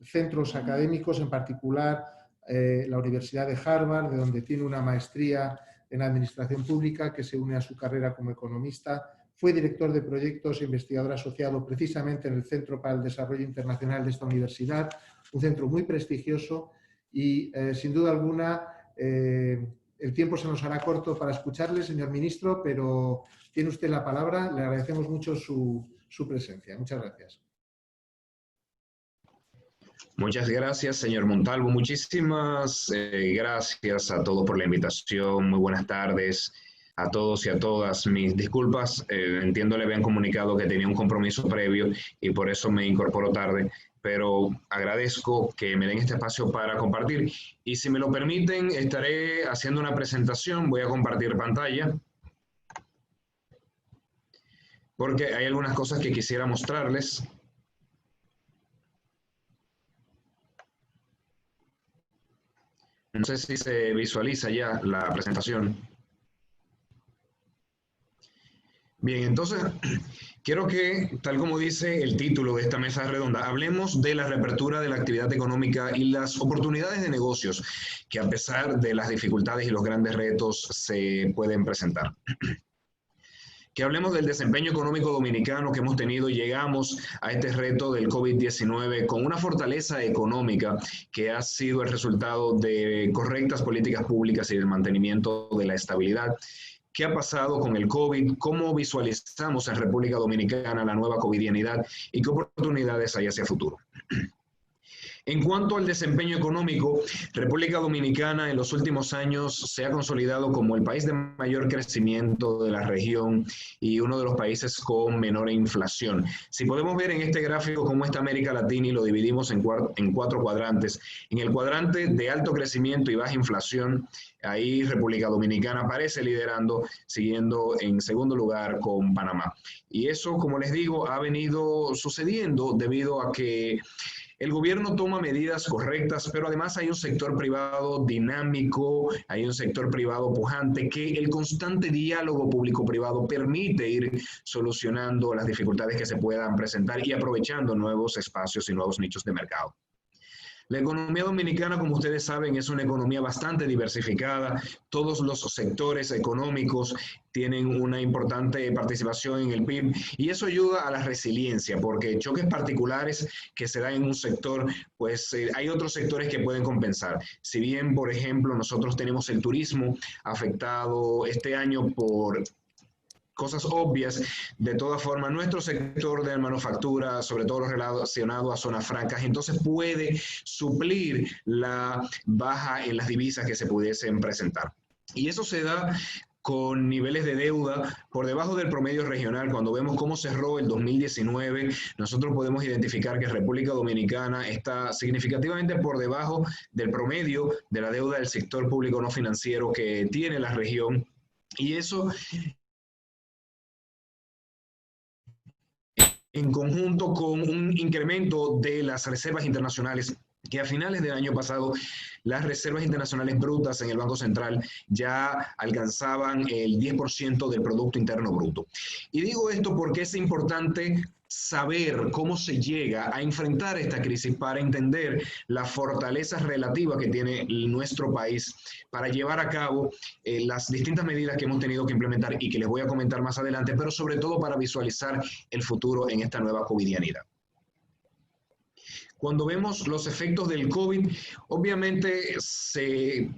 centros académicos, en particular la Universidad de Harvard, de donde tiene una maestría en Administración Pública que se une a su carrera como economista. Fue director de proyectos e investigador asociado precisamente en el Centro para el Desarrollo Internacional de esta universidad, un centro muy prestigioso y, sin duda alguna, el tiempo se nos hará corto para escucharle, señor ministro, pero tiene usted la palabra. Le agradecemos mucho su presencia. Muchas gracias. Muchas gracias, señor Montalvo. Muchísimas gracias a todos por la invitación. Muy buenas tardes a todos y a todas. Mis disculpas, entiendo le habían comunicado que tenía un compromiso previo y por eso me incorporo tarde, pero agradezco que me den este espacio para compartir. Y si me lo permiten, estaré haciendo una presentación. Voy a compartir pantalla porque hay algunas cosas que quisiera mostrarles. No sé si se visualiza ya la presentación. Bien, entonces, quiero que, tal como dice el título de esta mesa redonda, hablemos de la reapertura de la actividad económica y las oportunidades de negocios que, a pesar de las dificultades y los grandes retos, se pueden presentar. Que hablemos del desempeño económico dominicano que hemos tenido y llegamos a este reto del COVID-19 con una fortaleza económica que ha sido el resultado de correctas políticas públicas y del mantenimiento de la estabilidad. ¿Qué ha pasado con el COVID? ¿Cómo visualizamos en República Dominicana la nueva covidianidad y qué oportunidades hay hacia futuro? En cuanto al desempeño económico, República Dominicana en los últimos años se ha consolidado como el país de mayor crecimiento de la región y uno de los países con menor inflación. Si podemos ver en este gráfico cómo está América Latina y lo dividimos en cuatro cuadrantes. En el cuadrante de alto crecimiento y baja inflación, ahí República Dominicana aparece liderando, siguiendo en segundo lugar con Panamá. Y eso, como les digo, ha venido sucediendo debido a que el gobierno toma medidas correctas, pero además hay un sector privado dinámico, hay un sector privado pujante que el constante diálogo público-privado permite ir solucionando las dificultades que se puedan presentar y aprovechando nuevos espacios y nuevos nichos de mercado. La economía dominicana, como ustedes saben, es una economía bastante diversificada. Todos los sectores económicos tienen una importante participación en el PIB y eso ayuda a la resiliencia porque choques particulares que se dan en un sector, pues hay otros sectores que pueden compensar. Si bien, por ejemplo, nosotros tenemos el turismo afectado este año por cosas obvias, de todas formas, nuestro sector de manufactura, sobre todo lo relacionado a zonas francas, entonces puede suplir la baja en las divisas que se pudiesen presentar. Y eso se da con niveles de deuda por debajo del promedio regional. Cuando vemos cómo cerró el 2019, nosotros podemos identificar que República Dominicana está significativamente por debajo del promedio de la deuda del sector público no financiero que tiene la región. Y eso, en conjunto con un incremento de las reservas internacionales, que a finales del año pasado las reservas internacionales brutas en el Banco Central ya alcanzaban el 10% del Producto Interno Bruto. Y digo esto porque es importante saber cómo se llega a enfrentar esta crisis para entender la fortaleza relativa que tiene nuestro país para llevar a cabo las distintas medidas que hemos tenido que implementar y que les voy a comentar más adelante, pero sobre todo para visualizar el futuro en esta nueva covidianidad. Cuando vemos los efectos del COVID, obviamente se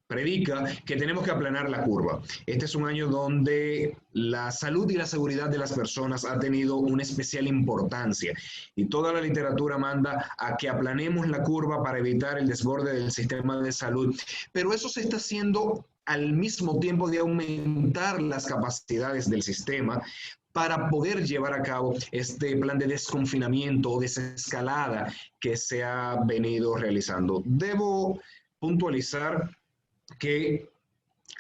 predica que tenemos que aplanar la curva. Este es un año donde la salud y la seguridad de las personas ha tenido una especial importancia y toda la literatura manda a que aplanemos la curva para evitar el desborde del sistema de salud, pero eso se está haciendo al mismo tiempo de aumentar las capacidades del sistema para poder llevar a cabo este plan de desconfinamiento o desescalada que se ha venido realizando. Debo puntualizar que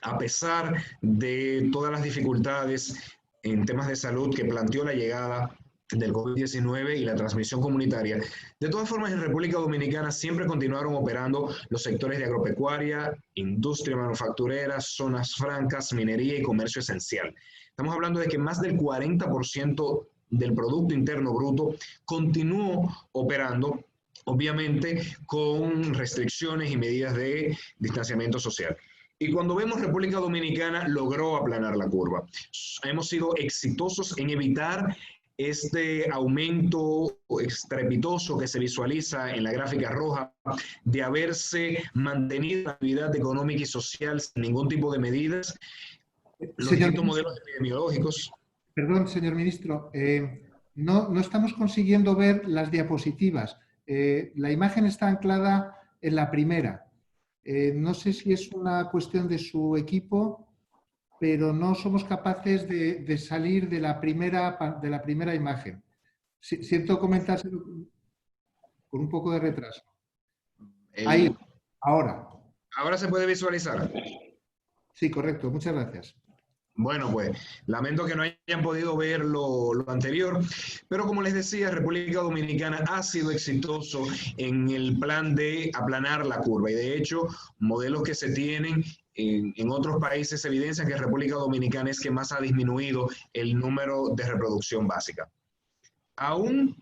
a pesar de todas las dificultades en temas de salud que planteó la llegada del COVID-19 y la transmisión comunitaria. De todas formas, en República Dominicana siempre continuaron operando los sectores de agropecuaria, industria manufacturera, zonas francas, minería y comercio esencial. Estamos hablando de que más del 40% del Producto Interno Bruto continuó operando, obviamente con restricciones y medidas de distanciamiento social. Y cuando vemos República Dominicana logró aplanar la curva. Hemos sido exitosos en evitar este aumento estrepitoso que se visualiza en la gráfica roja de haberse mantenido la actividad económica y social sin ningún tipo de medidas. Los distintos modelos epidemiológicos. Perdón, señor ministro, no estamos consiguiendo ver las diapositivas. La imagen está anclada en la primera. No sé si es una cuestión de su equipo, pero no somos capaces de salir de la primera imagen. Siento comentárselo con un poco de retraso. Ahí, ahora. ¿Ahora se puede visualizar? Sí, correcto. Muchas gracias. Bueno, pues lamento que no hayan podido ver lo anterior, pero como les decía, República Dominicana ha sido exitoso en el plan de aplanar la curva y de hecho, modelos que se tienen en otros países evidencian que República Dominicana es que más ha disminuido el número de reproducción básica. Aún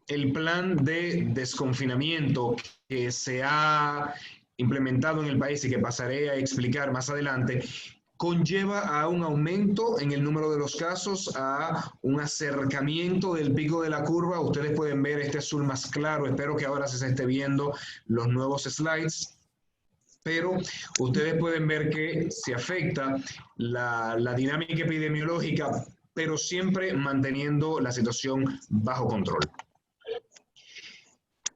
el plan de desconfinamiento que se ha implementado en el país y que pasaré a explicar más adelante, conlleva a un aumento en el número de los casos, a un acercamiento del pico de la curva. Ustedes pueden ver este azul más claro, espero que ahora se esté viendo los nuevos slides, pero ustedes pueden ver que se afecta la dinámica epidemiológica, pero siempre manteniendo la situación bajo control.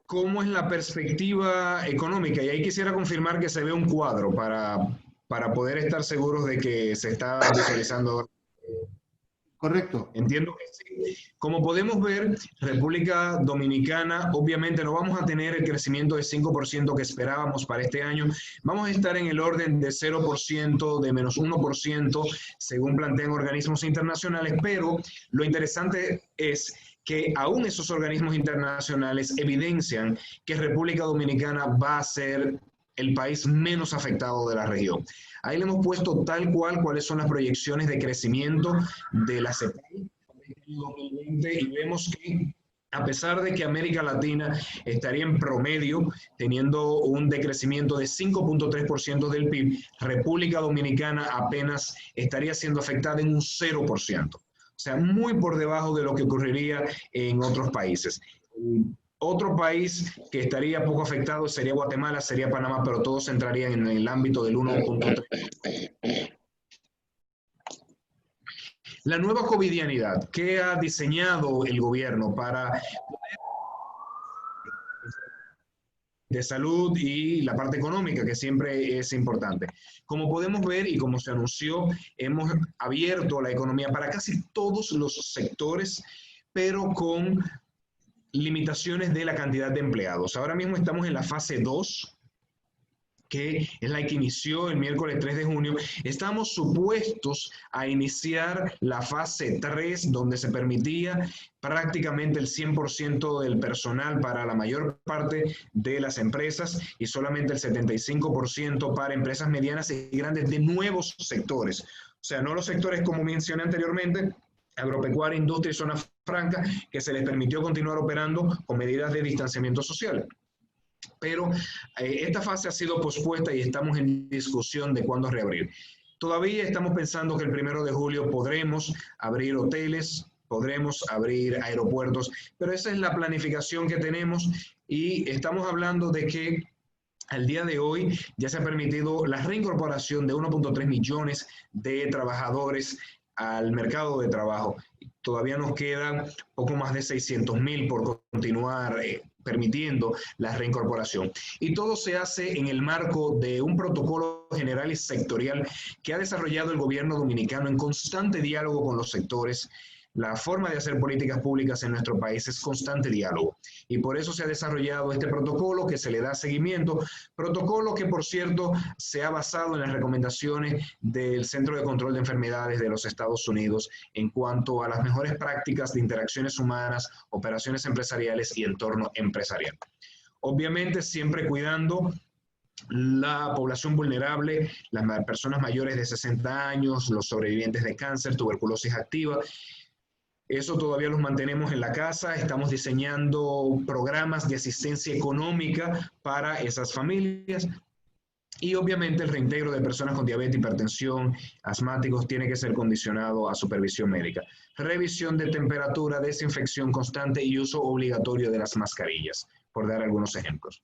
¿Cómo es la perspectiva económica? Y ahí quisiera confirmar que se ve un cuadro para poder estar seguros de que se está visualizando. Correcto. Entiendo que sí. Como podemos ver, República Dominicana, obviamente no vamos a tener el crecimiento de 5% que esperábamos para este año. Vamos a estar en el orden de 0%, de menos 1%, según plantean organismos internacionales, pero lo interesante es que aún esos organismos internacionales evidencian que República Dominicana va a ser el país menos afectado de la región. Ahí le hemos puesto tal cual cuáles son las proyecciones de crecimiento de la CEPAL en 2020 y vemos que a pesar de que América Latina estaría en promedio teniendo un decrecimiento de 5.3% del PIB, República Dominicana apenas estaría siendo afectada en un 0%. O sea, muy por debajo de lo que ocurriría en otros países. Otro país que estaría poco afectado sería Guatemala, sería Panamá, pero todos entrarían en el ámbito del 1.3%. La nueva covidianidad, ¿qué ha diseñado el gobierno para de salud y la parte económica, que siempre es importante? Como podemos ver y como se anunció, hemos abierto la economía para casi todos los sectores, pero con limitaciones de la cantidad de empleados. Ahora mismo estamos en la fase 2, que es la que inició el miércoles 3 de junio. Estamos supuestos a iniciar la fase 3, donde se permitía prácticamente el 100% del personal para la mayor parte de las empresas y solamente el 75% para empresas medianas y grandes de nuevos sectores. O sea, no los sectores como mencioné anteriormente, agropecuaria, industria y zona franca, que se les permitió continuar operando con medidas de distanciamiento social. Pero esta fase ha sido pospuesta y estamos en discusión de cuándo reabrir. Todavía estamos pensando que el 1 de julio podremos abrir hoteles, podremos abrir aeropuertos, pero esa es la planificación que tenemos y estamos hablando de que al día de hoy ya se ha permitido la reincorporación de 1.3 millones de trabajadores al mercado de trabajo. Todavía nos quedan poco más de 600.000 por continuar permitiendo la reincorporación. Y todo se hace en el marco de un protocolo general y sectorial que ha desarrollado el gobierno dominicano en constante diálogo con los sectores, La forma de hacer políticas públicas en nuestro país es constante diálogo y por eso se ha desarrollado este protocolo que se le da seguimiento, protocolo que por cierto se ha basado en las recomendaciones del Centro de Control de Enfermedades de los Estados Unidos en cuanto a las mejores prácticas de interacciones humanas, operaciones empresariales y entorno empresarial. Obviamente siempre cuidando la población vulnerable, las personas mayores de 60 años, los sobrevivientes de cáncer, tuberculosis activa. Eso todavía los mantenemos en la casa, estamos diseñando programas de asistencia económica para esas familias y obviamente el reintegro de personas con diabetes, hipertensión, asmáticos tiene que ser condicionado a supervisión médica. Revisión de temperatura, desinfección constante y uso obligatorio de las mascarillas, por dar algunos ejemplos.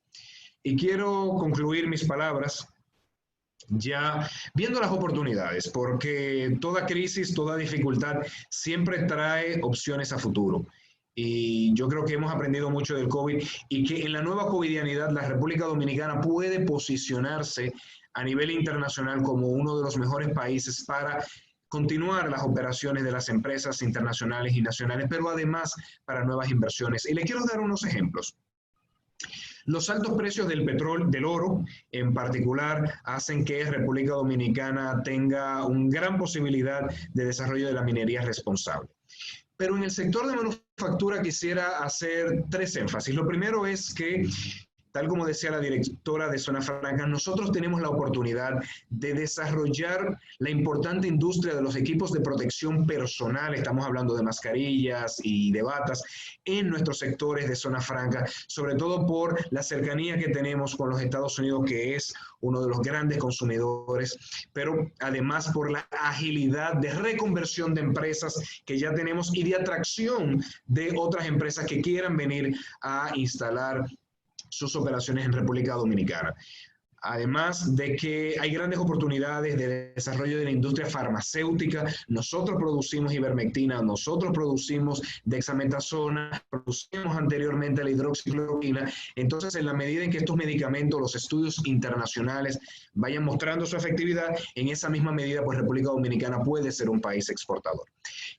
Y quiero concluir mis palabras ya viendo las oportunidades, porque toda crisis, toda dificultad siempre trae opciones a futuro. Y yo creo que hemos aprendido mucho del COVID y que en la nueva covidianidad la República Dominicana puede posicionarse a nivel internacional como uno de los mejores países para continuar las operaciones de las empresas internacionales y nacionales, pero además para nuevas inversiones. Y le quiero dar unos ejemplos. Los altos precios del petróleo, del oro en particular, hacen que República Dominicana tenga una gran posibilidad de desarrollo de la minería responsable. Pero en el sector de manufactura quisiera hacer 3 énfasis. Lo primero es que, tal como decía la directora de Zona Franca, nosotros tenemos la oportunidad de desarrollar la importante industria de los equipos de protección personal, estamos hablando de mascarillas y de batas, en nuestros sectores de Zona Franca, sobre todo por la cercanía que tenemos con los Estados Unidos, que es uno de los grandes consumidores, pero además por la agilidad de reconversión de empresas que ya tenemos y de atracción de otras empresas que quieran venir a instalar sus operaciones en República Dominicana. Además de que hay grandes oportunidades de desarrollo de la industria farmacéutica. Nosotros producimos ivermectina, nosotros producimos dexametasona, producimos anteriormente la hidroxicloroquina. Entonces, en la medida en que estos medicamentos, los estudios internacionales vayan mostrando su efectividad, en esa misma medida, pues República Dominicana puede ser un país exportador.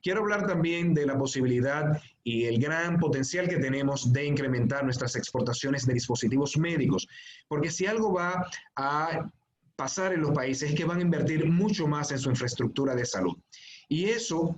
Quiero hablar también de la posibilidad y el gran potencial que tenemos de incrementar nuestras exportaciones de dispositivos médicos, porque si algo va a pasar en los países es que van a invertir mucho más en su infraestructura de salud. Y eso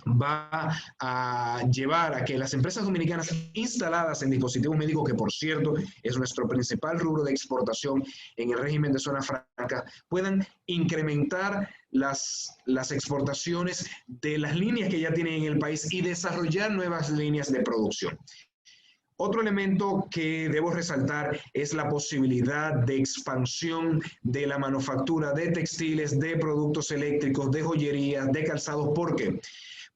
va a llevar a que las empresas dominicanas instaladas en dispositivos médicos, que por cierto es nuestro principal rubro de exportación en el régimen de Zona Franca, puedan incrementar las exportaciones de las líneas que ya tienen en el país y desarrollar nuevas líneas de producción. Otro elemento que debo resaltar es la posibilidad de expansión de la manufactura de textiles, de productos eléctricos, de joyería, de calzados. ¿Por qué?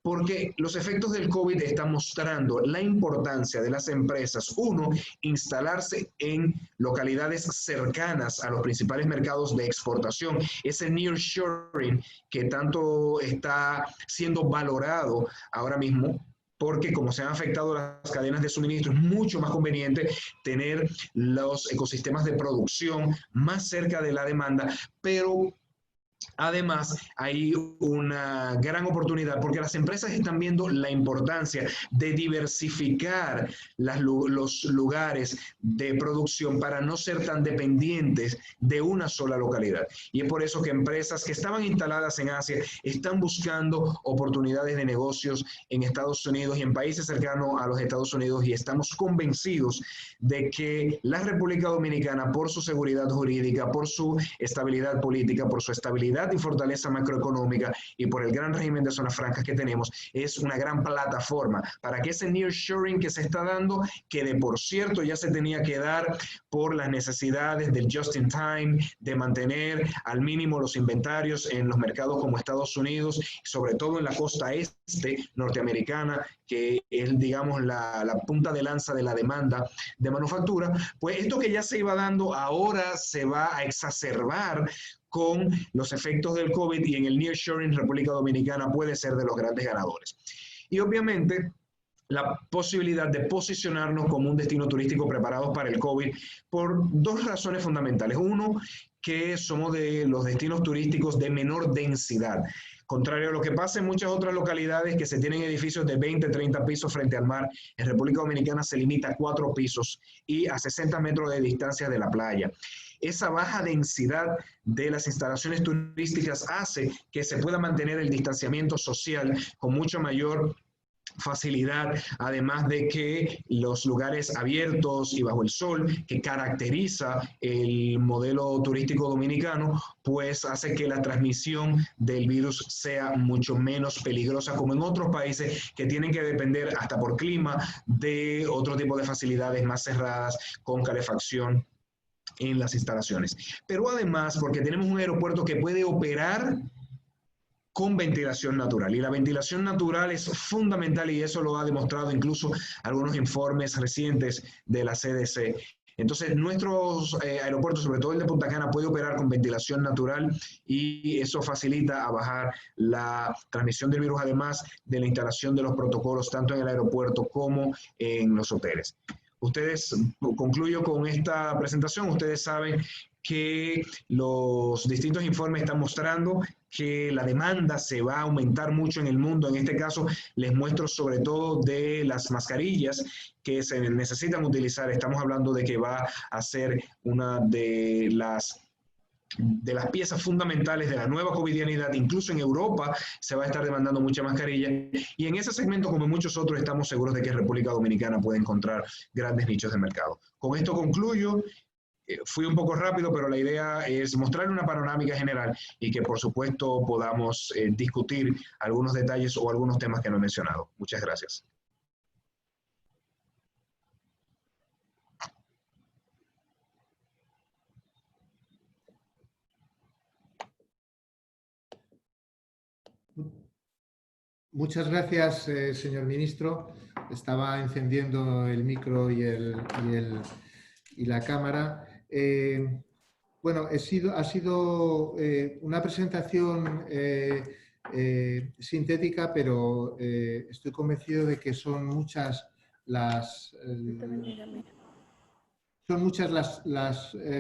Porque los efectos del COVID están mostrando la importancia de las empresas, uno, instalarse en localidades cercanas a los principales mercados de exportación, ese nearshoring que tanto está siendo valorado ahora mismo, porque como se han afectado las cadenas de suministro, es mucho más conveniente tener los ecosistemas de producción más cerca de la demanda, pero además, hay una gran oportunidad porque las empresas están viendo la importancia de diversificar los lugares de producción para no ser tan dependientes de una sola localidad. Y es por eso que empresas que estaban instaladas en Asia están buscando oportunidades de negocios en Estados Unidos y en países cercanos a los Estados Unidos, y estamos convencidos de que la República Dominicana, por su seguridad jurídica, por su estabilidad política, por su estabilidad y fortaleza macroeconómica y por el gran régimen de zonas francas que tenemos, es una gran plataforma para que ese nearshoring que se está dando, que de por cierto ya se tenía que dar por las necesidades del just in time, de mantener al mínimo los inventarios en los mercados como Estados Unidos, sobre todo en la costa este norteamericana, que es, digamos, la punta de lanza de la demanda de manufactura, pues esto que ya se iba dando ahora se va a exacerbar con los efectos del COVID, y en el nearshoring República Dominicana puede ser de los grandes ganadores. Y obviamente la posibilidad de posicionarnos como un destino turístico preparado para el COVID por 2 razones fundamentales. Uno, que somos de los destinos turísticos de menor densidad. Contrario a lo que pasa en muchas otras localidades que se tienen edificios de 20, 30 pisos frente al mar, en República Dominicana se limita a 4 pisos y a 60 metros de distancia de la playa. Esa baja densidad de las instalaciones turísticas hace que se pueda mantener el distanciamiento social con mucho mayor facilidad, además de que los lugares abiertos y bajo el sol que caracteriza el modelo turístico dominicano, pues hace que la transmisión del virus sea mucho menos peligrosa, como en otros países que tienen que depender hasta por clima de otro tipo de facilidades más cerradas con calefacción en las instalaciones. Pero además, porque tenemos un aeropuerto que puede operar con ventilación natural. Y la ventilación natural es fundamental y eso lo ha demostrado incluso algunos informes recientes de la CDC. Entonces, nuestros aeropuertos, sobre todo el de Punta Cana, puede operar con ventilación natural y eso facilita a bajar la transmisión del virus, además de la instalación de los protocolos tanto en el aeropuerto como en los hoteles. Ustedes, concluyo con esta presentación, ustedes saben que los distintos informes están mostrando que la demanda se va a aumentar mucho en el mundo. En este caso, les muestro sobre todo de las mascarillas que se necesitan utilizar. Estamos hablando de que va a ser una de las piezas fundamentales de la nueva covidianidad. Incluso en Europa se va a estar demandando mucha mascarilla y en ese segmento, como en muchos otros, estamos seguros de que República Dominicana puede encontrar grandes nichos de mercado. Con esto concluyo. Fui un poco rápido, pero la idea es mostrar una panorámica general y que por supuesto podamos discutir algunos detalles o algunos temas que no he mencionado. Muchas gracias. Muchas gracias, señor ministro. Estaba encendiendo el micro y la cámara. Bueno, ha sido una presentación sintética, pero estoy convencido de que son muchas las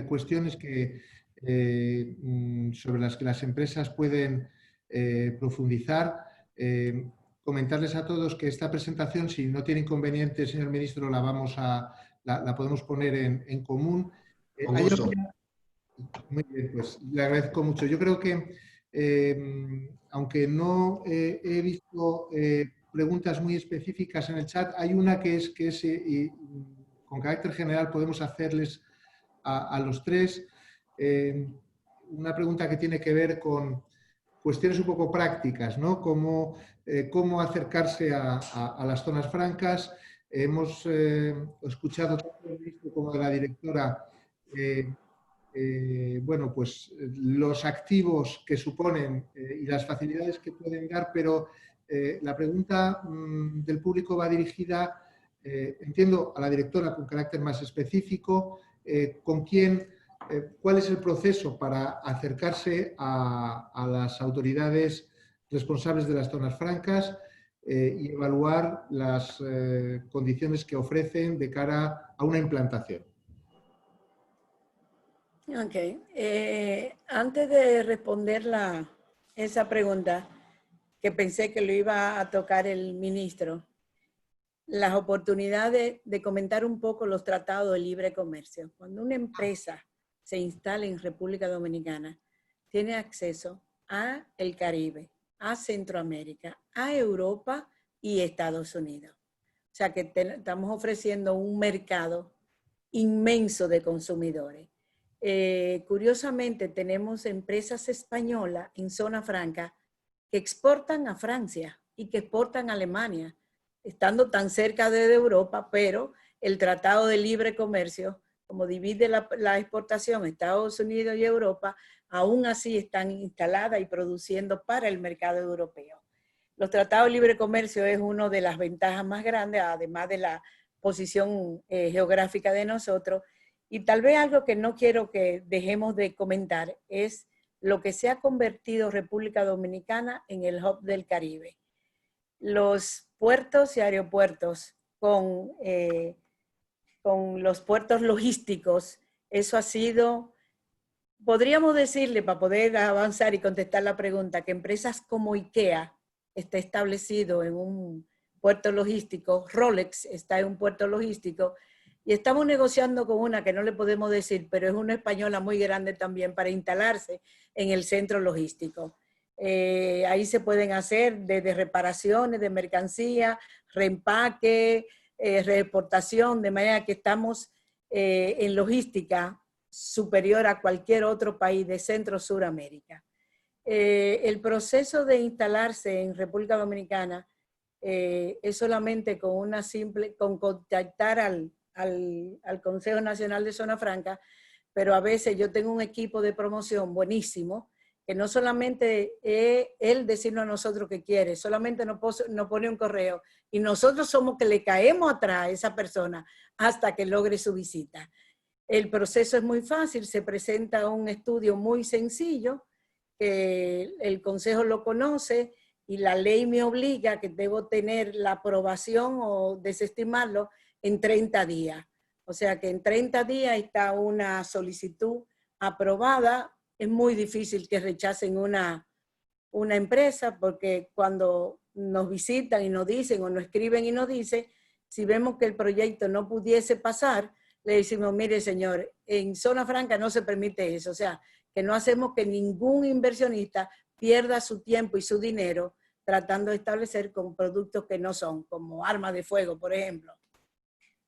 cuestiones sobre las que las empresas pueden profundizar. Comentarles a todos que esta presentación, si no tiene inconveniente, señor ministro, la podemos poner en común. Con gusto. Muy bien, pues le agradezco mucho. Yo creo que, aunque no he visto preguntas muy específicas en el chat, hay una que es con carácter general podemos hacerles a los tres. Una pregunta que tiene que ver con cuestiones un poco prácticas, ¿no? Cómo acercarse a las zonas francas. Hemos escuchado tanto del ministro como de la directora bueno, pues los activos que suponen y las facilidades que pueden dar, pero la pregunta del público va dirigida, entiendo, a la directora con carácter más específico, ¿cuál es el proceso para acercarse a las autoridades responsables de las zonas francas y evaluar las condiciones que ofrecen de cara a una implantación? Ok. Antes de responder esa pregunta, que pensé que lo iba a tocar el ministro, las oportunidades de comentar un poco los tratados de libre comercio. Cuando una empresa se instala en República Dominicana, tiene acceso a el Caribe, a Centroamérica, a Europa y Estados Unidos. O sea que estamos ofreciendo un mercado inmenso de consumidores. Curiosamente, tenemos empresas españolas en zona franca que exportan a Francia y que exportan a Alemania, estando tan cerca de Europa, pero el Tratado de Libre Comercio, como divide la exportación Estados Unidos y Europa, aún así están instaladas y produciendo para el mercado europeo. Los tratados de libre comercio es una de las ventajas más grandes, además de la posición geográfica de nosotros. Y tal vez algo que no quiero que dejemos de comentar es lo que se ha convertido República Dominicana en el hub del Caribe. Los puertos y aeropuertos con los puertos logísticos, eso ha sido podríamos decirle, para poder avanzar y contestar la pregunta, que empresas como IKEA está establecido en un puerto logístico, Rolex está en un puerto logístico, y estamos negociando con una que no le podemos decir, pero es una española muy grande también para instalarse en el centro logístico. Ahí se pueden hacer desde reparaciones de mercancía, reempaque, reexportación, de manera que estamos en logística superior a cualquier otro país de Centro-Suramérica. El proceso de instalarse en República Dominicana es solamente con con contactar al Consejo Nacional de Zona Franca, pero a veces yo tengo un equipo de promoción buenísimo, que no solamente es él decirnos a nosotros que quiere, solamente nos pone un correo y nosotros somos que le caemos atrás a esa persona hasta que logre su visita. El proceso es muy fácil, se presenta un estudio muy sencillo, que el Consejo lo conoce y la ley me obliga que debo tener la aprobación o desestimarlo en 30 días. O sea que en 30 días está una solicitud aprobada. Es muy difícil que rechacen una empresa, porque cuando nos visitan y nos dicen o nos escriben y nos dicen, si vemos que el proyecto no pudiese pasar, le decimos, mire señor, en Zona Franca no se permite eso, o sea, que no hacemos que ningún inversionista pierda su tiempo y su dinero tratando de establecer con productos que no son, como armas de fuego, por ejemplo.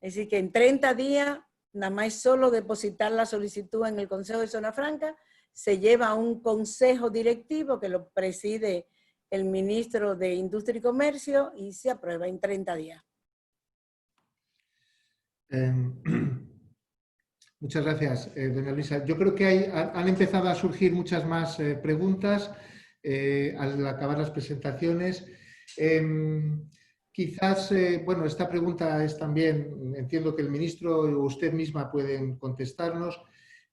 Es decir, que en 30 días, nada más solo depositar la solicitud en el Consejo de Zona Franca, se lleva a un consejo directivo que lo preside el ministro de Industria y Comercio y se aprueba en 30 días. Muchas gracias, doña Luisa. Yo creo que han empezado a surgir muchas más preguntas al acabar las presentaciones. Quizás, bueno, esta pregunta es también, entiendo que el ministro o usted misma pueden contestarnos.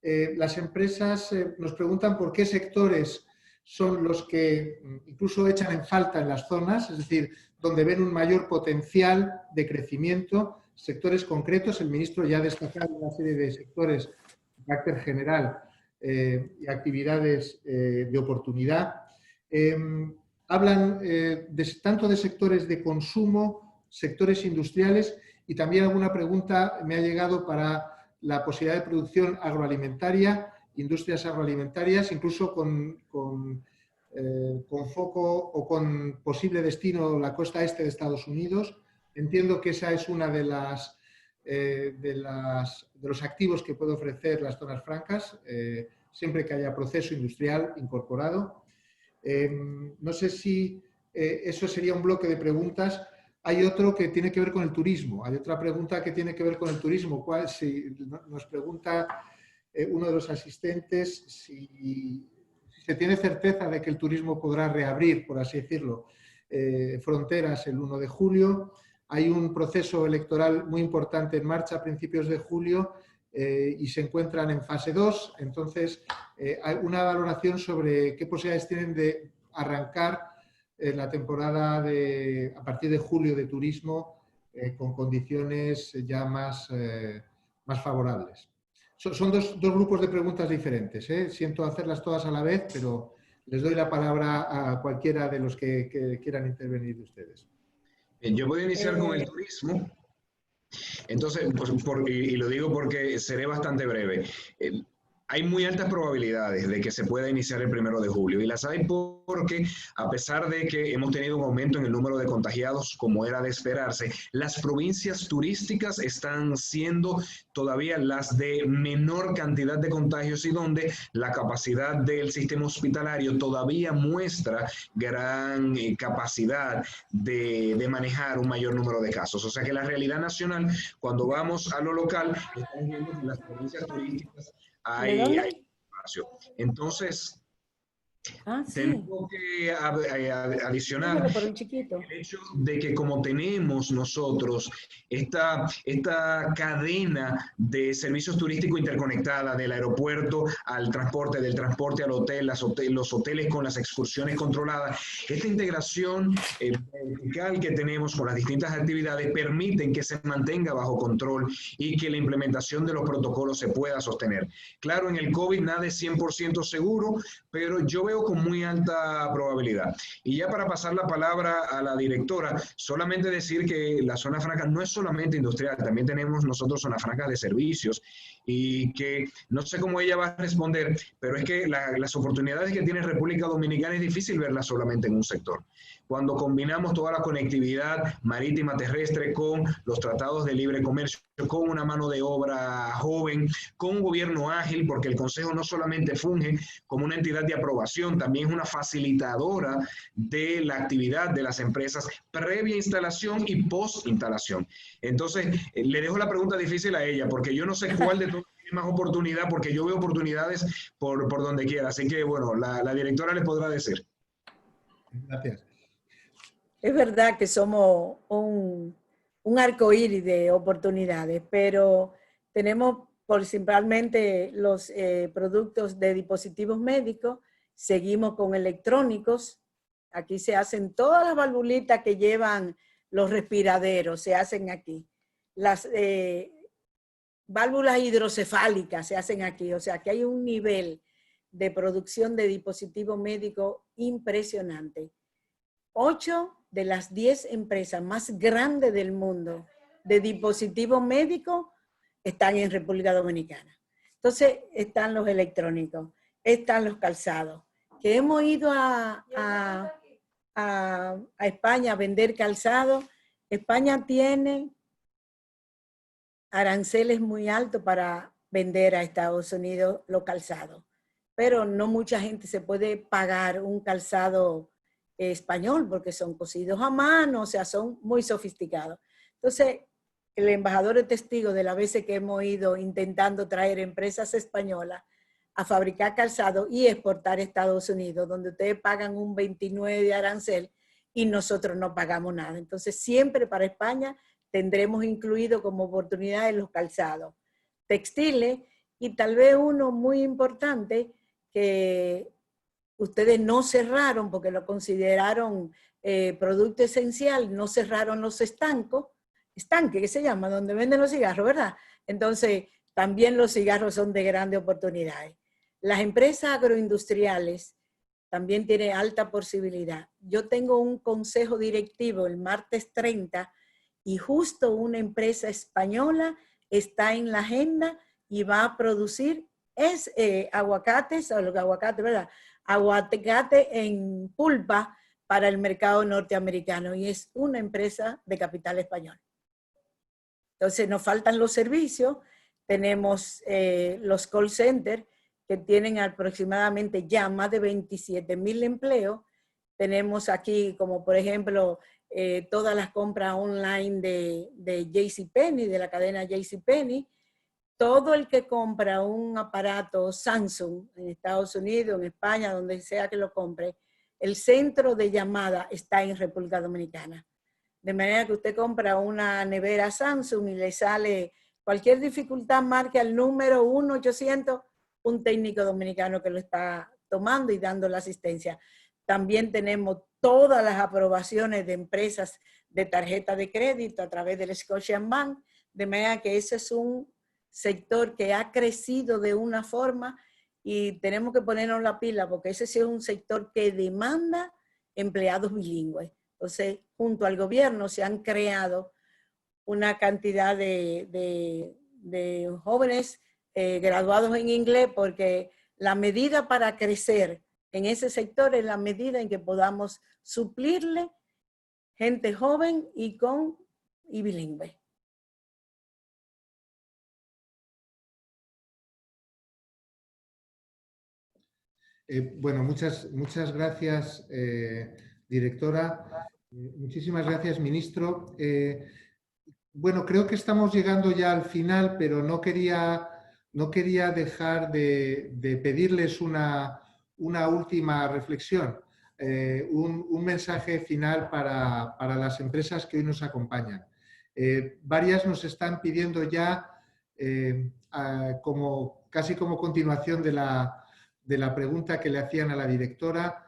Las empresas nos preguntan por qué sectores son los que incluso echan en falta en las zonas, es decir, donde ven un mayor potencial de crecimiento, sectores concretos. El ministro ya ha destacado una serie de sectores de carácter general y actividades de oportunidad. Hablan tanto de sectores de consumo, sectores industriales, y también alguna pregunta me ha llegado para la posibilidad de producción agroalimentaria, industrias agroalimentarias, incluso con foco o con posible destino la costa este de Estados Unidos. Entiendo que esa es una de los activos que puede ofrecer las zonas francas, siempre que haya proceso industrial incorporado. No sé si eso sería un bloque de preguntas. Hay otro que tiene que ver con el turismo. Hay otra pregunta que tiene que ver con el turismo. Si nos pregunta uno de los asistentes si se tiene certeza de que el turismo podrá reabrir, por así decirlo, fronteras el 1 de julio. Hay un proceso electoral muy importante en marcha a principios de julio y se encuentran en fase 2. Entonces, hay una valoración sobre qué posibilidades tienen de arrancar la temporada a partir de julio de turismo con condiciones ya más favorables. Son dos grupos de preguntas diferentes. Siento hacerlas todas a la vez, pero les doy la palabra a cualquiera de los que quieran intervenir de ustedes. Yo voy a iniciar con el turismo. Entonces, pues, y lo digo porque seré bastante breve. Hay muy altas probabilidades de que se pueda iniciar el 1 de julio y las hay porque, a pesar de que hemos tenido un aumento en el número de contagiados, como era de esperarse, las provincias turísticas están siendo todavía las de menor cantidad de contagios y donde la capacidad del sistema hospitalario todavía muestra gran capacidad de manejar un mayor número de casos. O sea que la realidad nacional, cuando vamos a lo local, estamos viendo que las provincias turísticas hay espacio. Entonces, Ah, sí. Tengo que adicionar Dímelo por un chiquito. el hecho de que como tenemos nosotros esta cadena de servicios turísticos interconectada del aeropuerto al transporte, del transporte al hotel, los hoteles con las excursiones controladas, esta integración vertical que tenemos con las distintas actividades permiten que se mantenga bajo control y que la implementación de los protocolos se pueda sostener. Claro, en el COVID nada es 100% seguro, pero yo veo con muy alta probabilidad. Y ya para pasar la palabra a la directora, solamente decir que la zona franca no es solamente industrial, también tenemos nosotros zona franca de servicios y que no sé cómo ella va a responder, pero es que las oportunidades que tiene República Dominicana es difícil verlas solamente en un sector. Cuando combinamos toda la conectividad marítima terrestre con los tratados de libre comercio, con una mano de obra joven, con un gobierno ágil, porque el Consejo no solamente funge como una entidad de aprobación, también es una facilitadora de la actividad de las empresas previa instalación y post instalación. Entonces, le dejo la pregunta difícil a ella, porque yo no sé cuál de todos tiene más oportunidad, porque yo veo oportunidades por donde quiera. Así que, bueno, la directora le podrá decir. Gracias. Es verdad que somos un arcoíris de oportunidades, pero tenemos principalmente los productos de dispositivos médicos, seguimos con electrónicos, aquí se hacen todas las valvulitas que llevan los respiraderos, se hacen aquí. Las válvulas hidrocefálicas se hacen aquí, o sea que hay un nivel de producción de dispositivos médicos impresionante. 8 de las 10 empresas más grandes del mundo de dispositivos médicos están en República Dominicana. Entonces están los electrónicos, están los calzados, que hemos ido a España a vender calzado. España tiene aranceles muy altos para vender a Estados Unidos los calzados, pero no mucha gente se puede pagar un calzado español porque son cosidos a mano, o sea, son muy sofisticados. Entonces, el embajador es testigo de las veces que hemos ido intentando traer empresas españolas a fabricar calzado y exportar a Estados Unidos, donde ustedes pagan un 29 de arancel y nosotros no pagamos nada. Entonces, siempre para España tendremos incluido como oportunidades los calzados, textiles y tal vez uno muy importante que ustedes no cerraron porque lo consideraron producto esencial, no cerraron los estanques, que se llama, donde venden los cigarros, ¿verdad? Entonces, también los cigarros son de grandes oportunidades. Las empresas agroindustriales también tienen alta posibilidad. Yo tengo un consejo directivo el martes 30 y justo una empresa española está en la agenda y va a producir aguacates, o los aguacates, ¿verdad? Aguacate en pulpa para el mercado norteamericano y es una empresa de capital español. Entonces nos faltan los servicios, tenemos los call centers que tienen aproximadamente ya más de 27,000 empleos. Tenemos aquí como por ejemplo todas las compras online de JCPenney, de la cadena JCPenney. Todo el que compra un aparato Samsung en Estados Unidos, en España, donde sea que lo compre, el centro de llamada está en República Dominicana. De manera que usted compra una nevera Samsung y le sale cualquier dificultad, marque al número 1-800, un técnico dominicano que lo está tomando y dando la asistencia. También tenemos todas las aprobaciones de empresas de tarjeta de crédito a través del Scotiabank, de manera que ese es un sector que ha crecido de una forma y tenemos que ponernos la pila porque ese sí es un sector que demanda empleados bilingües. Entonces, junto al gobierno se han creado una cantidad de jóvenes graduados en inglés porque la medida para crecer en ese sector es la medida en que podamos suplirle gente joven y bilingüe. Bueno, muchas gracias, directora. Muchísimas gracias, ministro. Bueno, creo que estamos llegando ya al final, pero no quería dejar de pedirles una una última reflexión, un mensaje final para las empresas que hoy nos acompañan. Varias nos están pidiendo ya, casi como continuación de la pregunta que le hacían a la directora,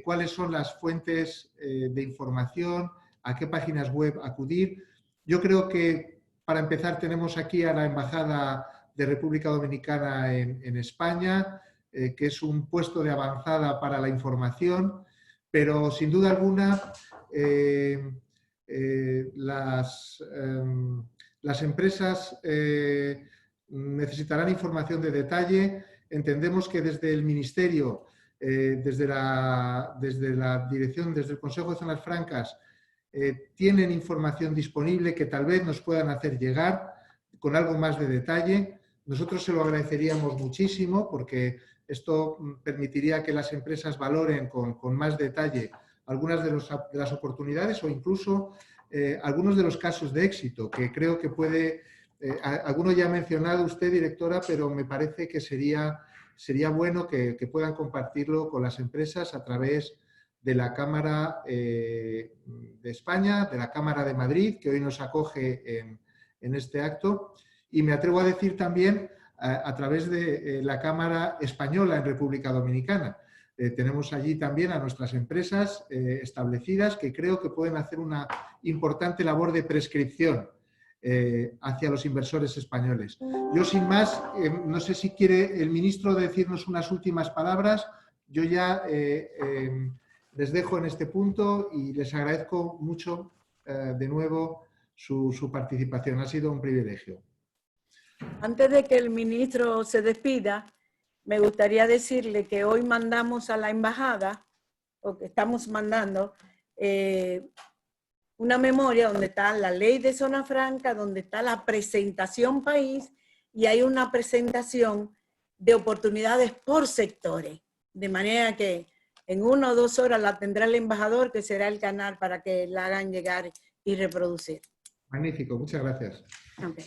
cuáles son las fuentes de información, a qué páginas web acudir. Yo creo que, para empezar, tenemos aquí a la Embajada de República Dominicana en España, que es un puesto de avanzada para la información, pero sin duda alguna las empresas necesitarán información de detalle. Entendemos que desde el Ministerio, desde la dirección, desde el Consejo de Zonas Francas, tienen información disponible que tal vez nos puedan hacer llegar con algo más de detalle. Nosotros se lo agradeceríamos muchísimo, porque esto permitiría que las empresas valoren con más detalle algunas de las oportunidades o incluso algunos de los casos de éxito, que creo que puede... alguno ya ha mencionado usted, directora, pero me parece que sería bueno que puedan compartirlo con las empresas a través de la Cámara de España, de la Cámara de Madrid, que hoy nos acoge en este acto, y me atrevo a decir también a través de la Cámara Española en República Dominicana. Tenemos allí también a nuestras empresas establecidas, que creo que pueden hacer una importante labor de prescripción hacia los inversores españoles. Yo, sin más, no sé si quiere el ministro decirnos unas últimas palabras. Yo ya les dejo en este punto y les agradezco mucho de nuevo su participación. Ha sido un privilegio. Antes de que el ministro se despida, me gustaría decirle que hoy mandamos a la embajada, o que estamos mandando, una memoria donde está la ley de zona franca, donde está la presentación país, y hay una presentación de oportunidades por sectores. De manera que en 1 o 2 horas la tendrá el embajador, que será el canal para que la hagan llegar y reproducir. Magnífico, muchas gracias. Okay.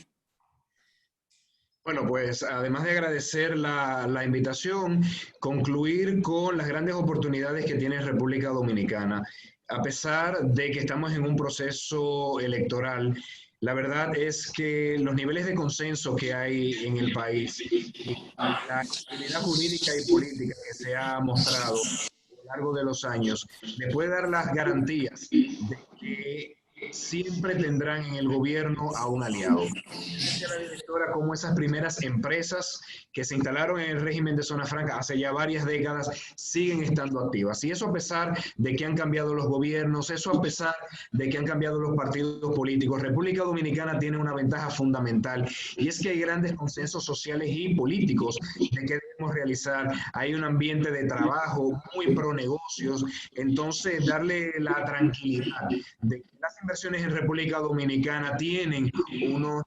Bueno, pues además de agradecer la invitación, concluir con las grandes oportunidades que tiene República Dominicana. A pesar de que estamos en un proceso electoral, la verdad es que los niveles de consenso que hay en el país y la estabilidad jurídica y política que se ha mostrado a lo largo de los años, le puede dar las garantías de que siempre tendrán en el gobierno a un aliado. Dice la directora cómo esas primeras empresas que se instalaron en el régimen de zona franca hace ya varias décadas siguen estando activas. Y eso a pesar de que han cambiado los gobiernos, eso a pesar de que han cambiado los partidos políticos. República Dominicana tiene una ventaja fundamental, y es que hay grandes consensos sociales y políticos de que debemos realizar. Hay un ambiente de trabajo muy pro negocios. Entonces, darle la tranquilidad de que las inversiones en República Dominicana tienen unos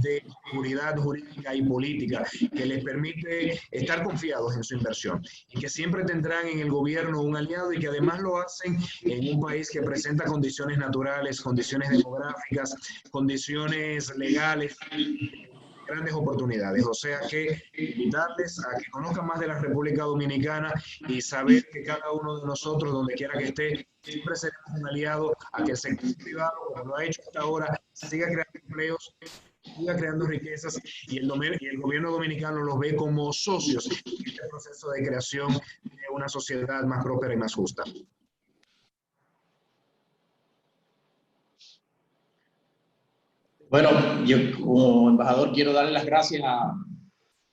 de seguridad jurídica y política que les permite estar confiados en su inversión, y que siempre tendrán en el gobierno un aliado, y que además lo hacen en un país que presenta condiciones naturales, condiciones demográficas, condiciones legales, grandes oportunidades. O sea que invitarles a que conozcan más de la República Dominicana y saber que cada uno de nosotros, donde quiera que esté, siempre seremos un aliado a que el sector privado, como lo ha hecho hasta ahora, siga creando empleos, siga creando riquezas, y el gobierno dominicano los ve como socios en este proceso de creación de una sociedad más próspera y más justa. Bueno, yo como embajador quiero darle las gracias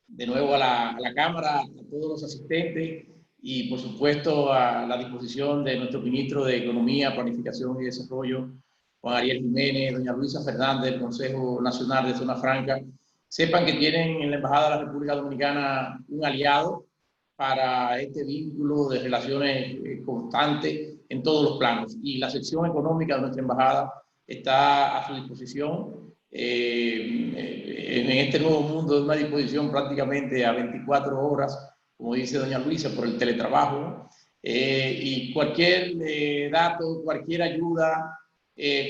de nuevo a la Cámara, a todos los asistentes, y por supuesto a la disposición de nuestro ministro de Economía, Planificación y Desarrollo, Juan Ariel Jiménez, doña Luisa Fernández, del Consejo Nacional de Zona Franca. Sepan que tienen en la Embajada de la República Dominicana un aliado para este vínculo de relaciones constantes en todos los planos, y la sección económica de nuestra embajada está a su disposición. En este nuevo mundo, de una disposición prácticamente a 24 horas, como dice doña Luisa, por el teletrabajo, y cualquier dato, cualquier ayuda,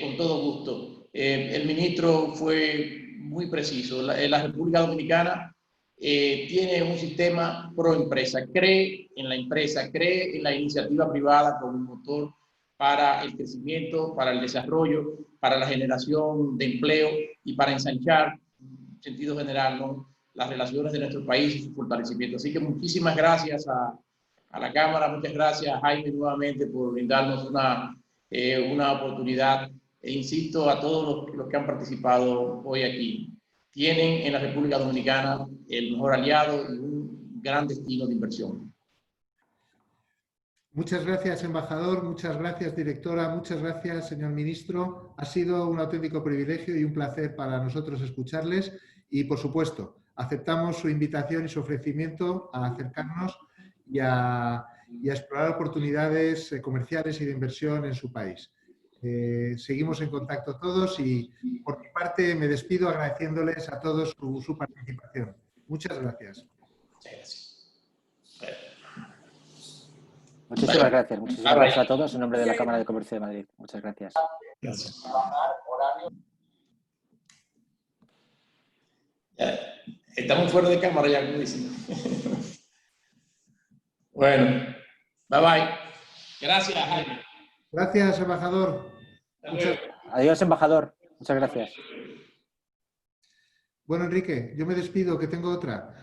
con todo gusto. El ministro fue muy preciso. La República Dominicana tiene un sistema pro empresa, cree en la empresa, cree en la iniciativa privada como un motor para el crecimiento, para el desarrollo, para la generación de empleo y para ensanchar, en sentido general, ¿no?, las relaciones de nuestro país y su fortalecimiento. Así que muchísimas gracias a la Cámara, muchas gracias a Jaime nuevamente por brindarnos una oportunidad. E insisto a todos los que han participado hoy aquí, tienen en la República Dominicana el mejor aliado y un gran destino de inversión. Muchas gracias, embajador. Muchas gracias, directora. Muchas gracias, señor ministro. Ha sido un auténtico privilegio y un placer para nosotros escucharles. Y, por supuesto, aceptamos su invitación y su ofrecimiento a acercarnos y a explorar oportunidades comerciales y de inversión en su país. Seguimos en contacto todos y, por mi parte, me despido agradeciéndoles a todos su participación. Muchas gracias. Muchísimas gracias. Muchísimas gracias a todos en nombre de la Cámara de Comercio de Madrid. Muchas gracias. Estamos fuera de cámara ya, como dicen. Bueno, bye bye. Gracias, Jaime. Gracias, embajador. Adiós, embajador. Muchas gracias. Bueno, Enrique, yo me despido, que tengo otra.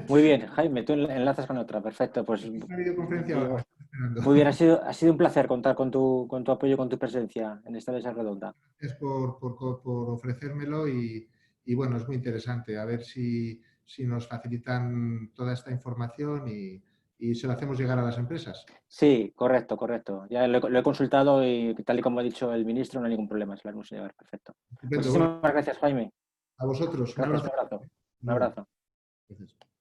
Muy bien, Jaime, tú enlazas con otra. Perfecto. Pues Una videoconferencia ahora. muy bien, ha sido un placer contar con tu apoyo y con tu presencia en esta mesa redonda. Gracias por ofrecérmelo y bueno, es muy interesante. A ver si nos facilitan toda esta información y se lo hacemos llegar a las empresas. Sí, correcto, correcto. Ya lo he consultado y tal y como ha dicho el ministro, no hay ningún problema, se lo haremos llegar. Perfecto. Estupendo. Muchísimas gracias, Jaime. A vosotros. Gracias, un abrazo. Un abrazo. Gracias.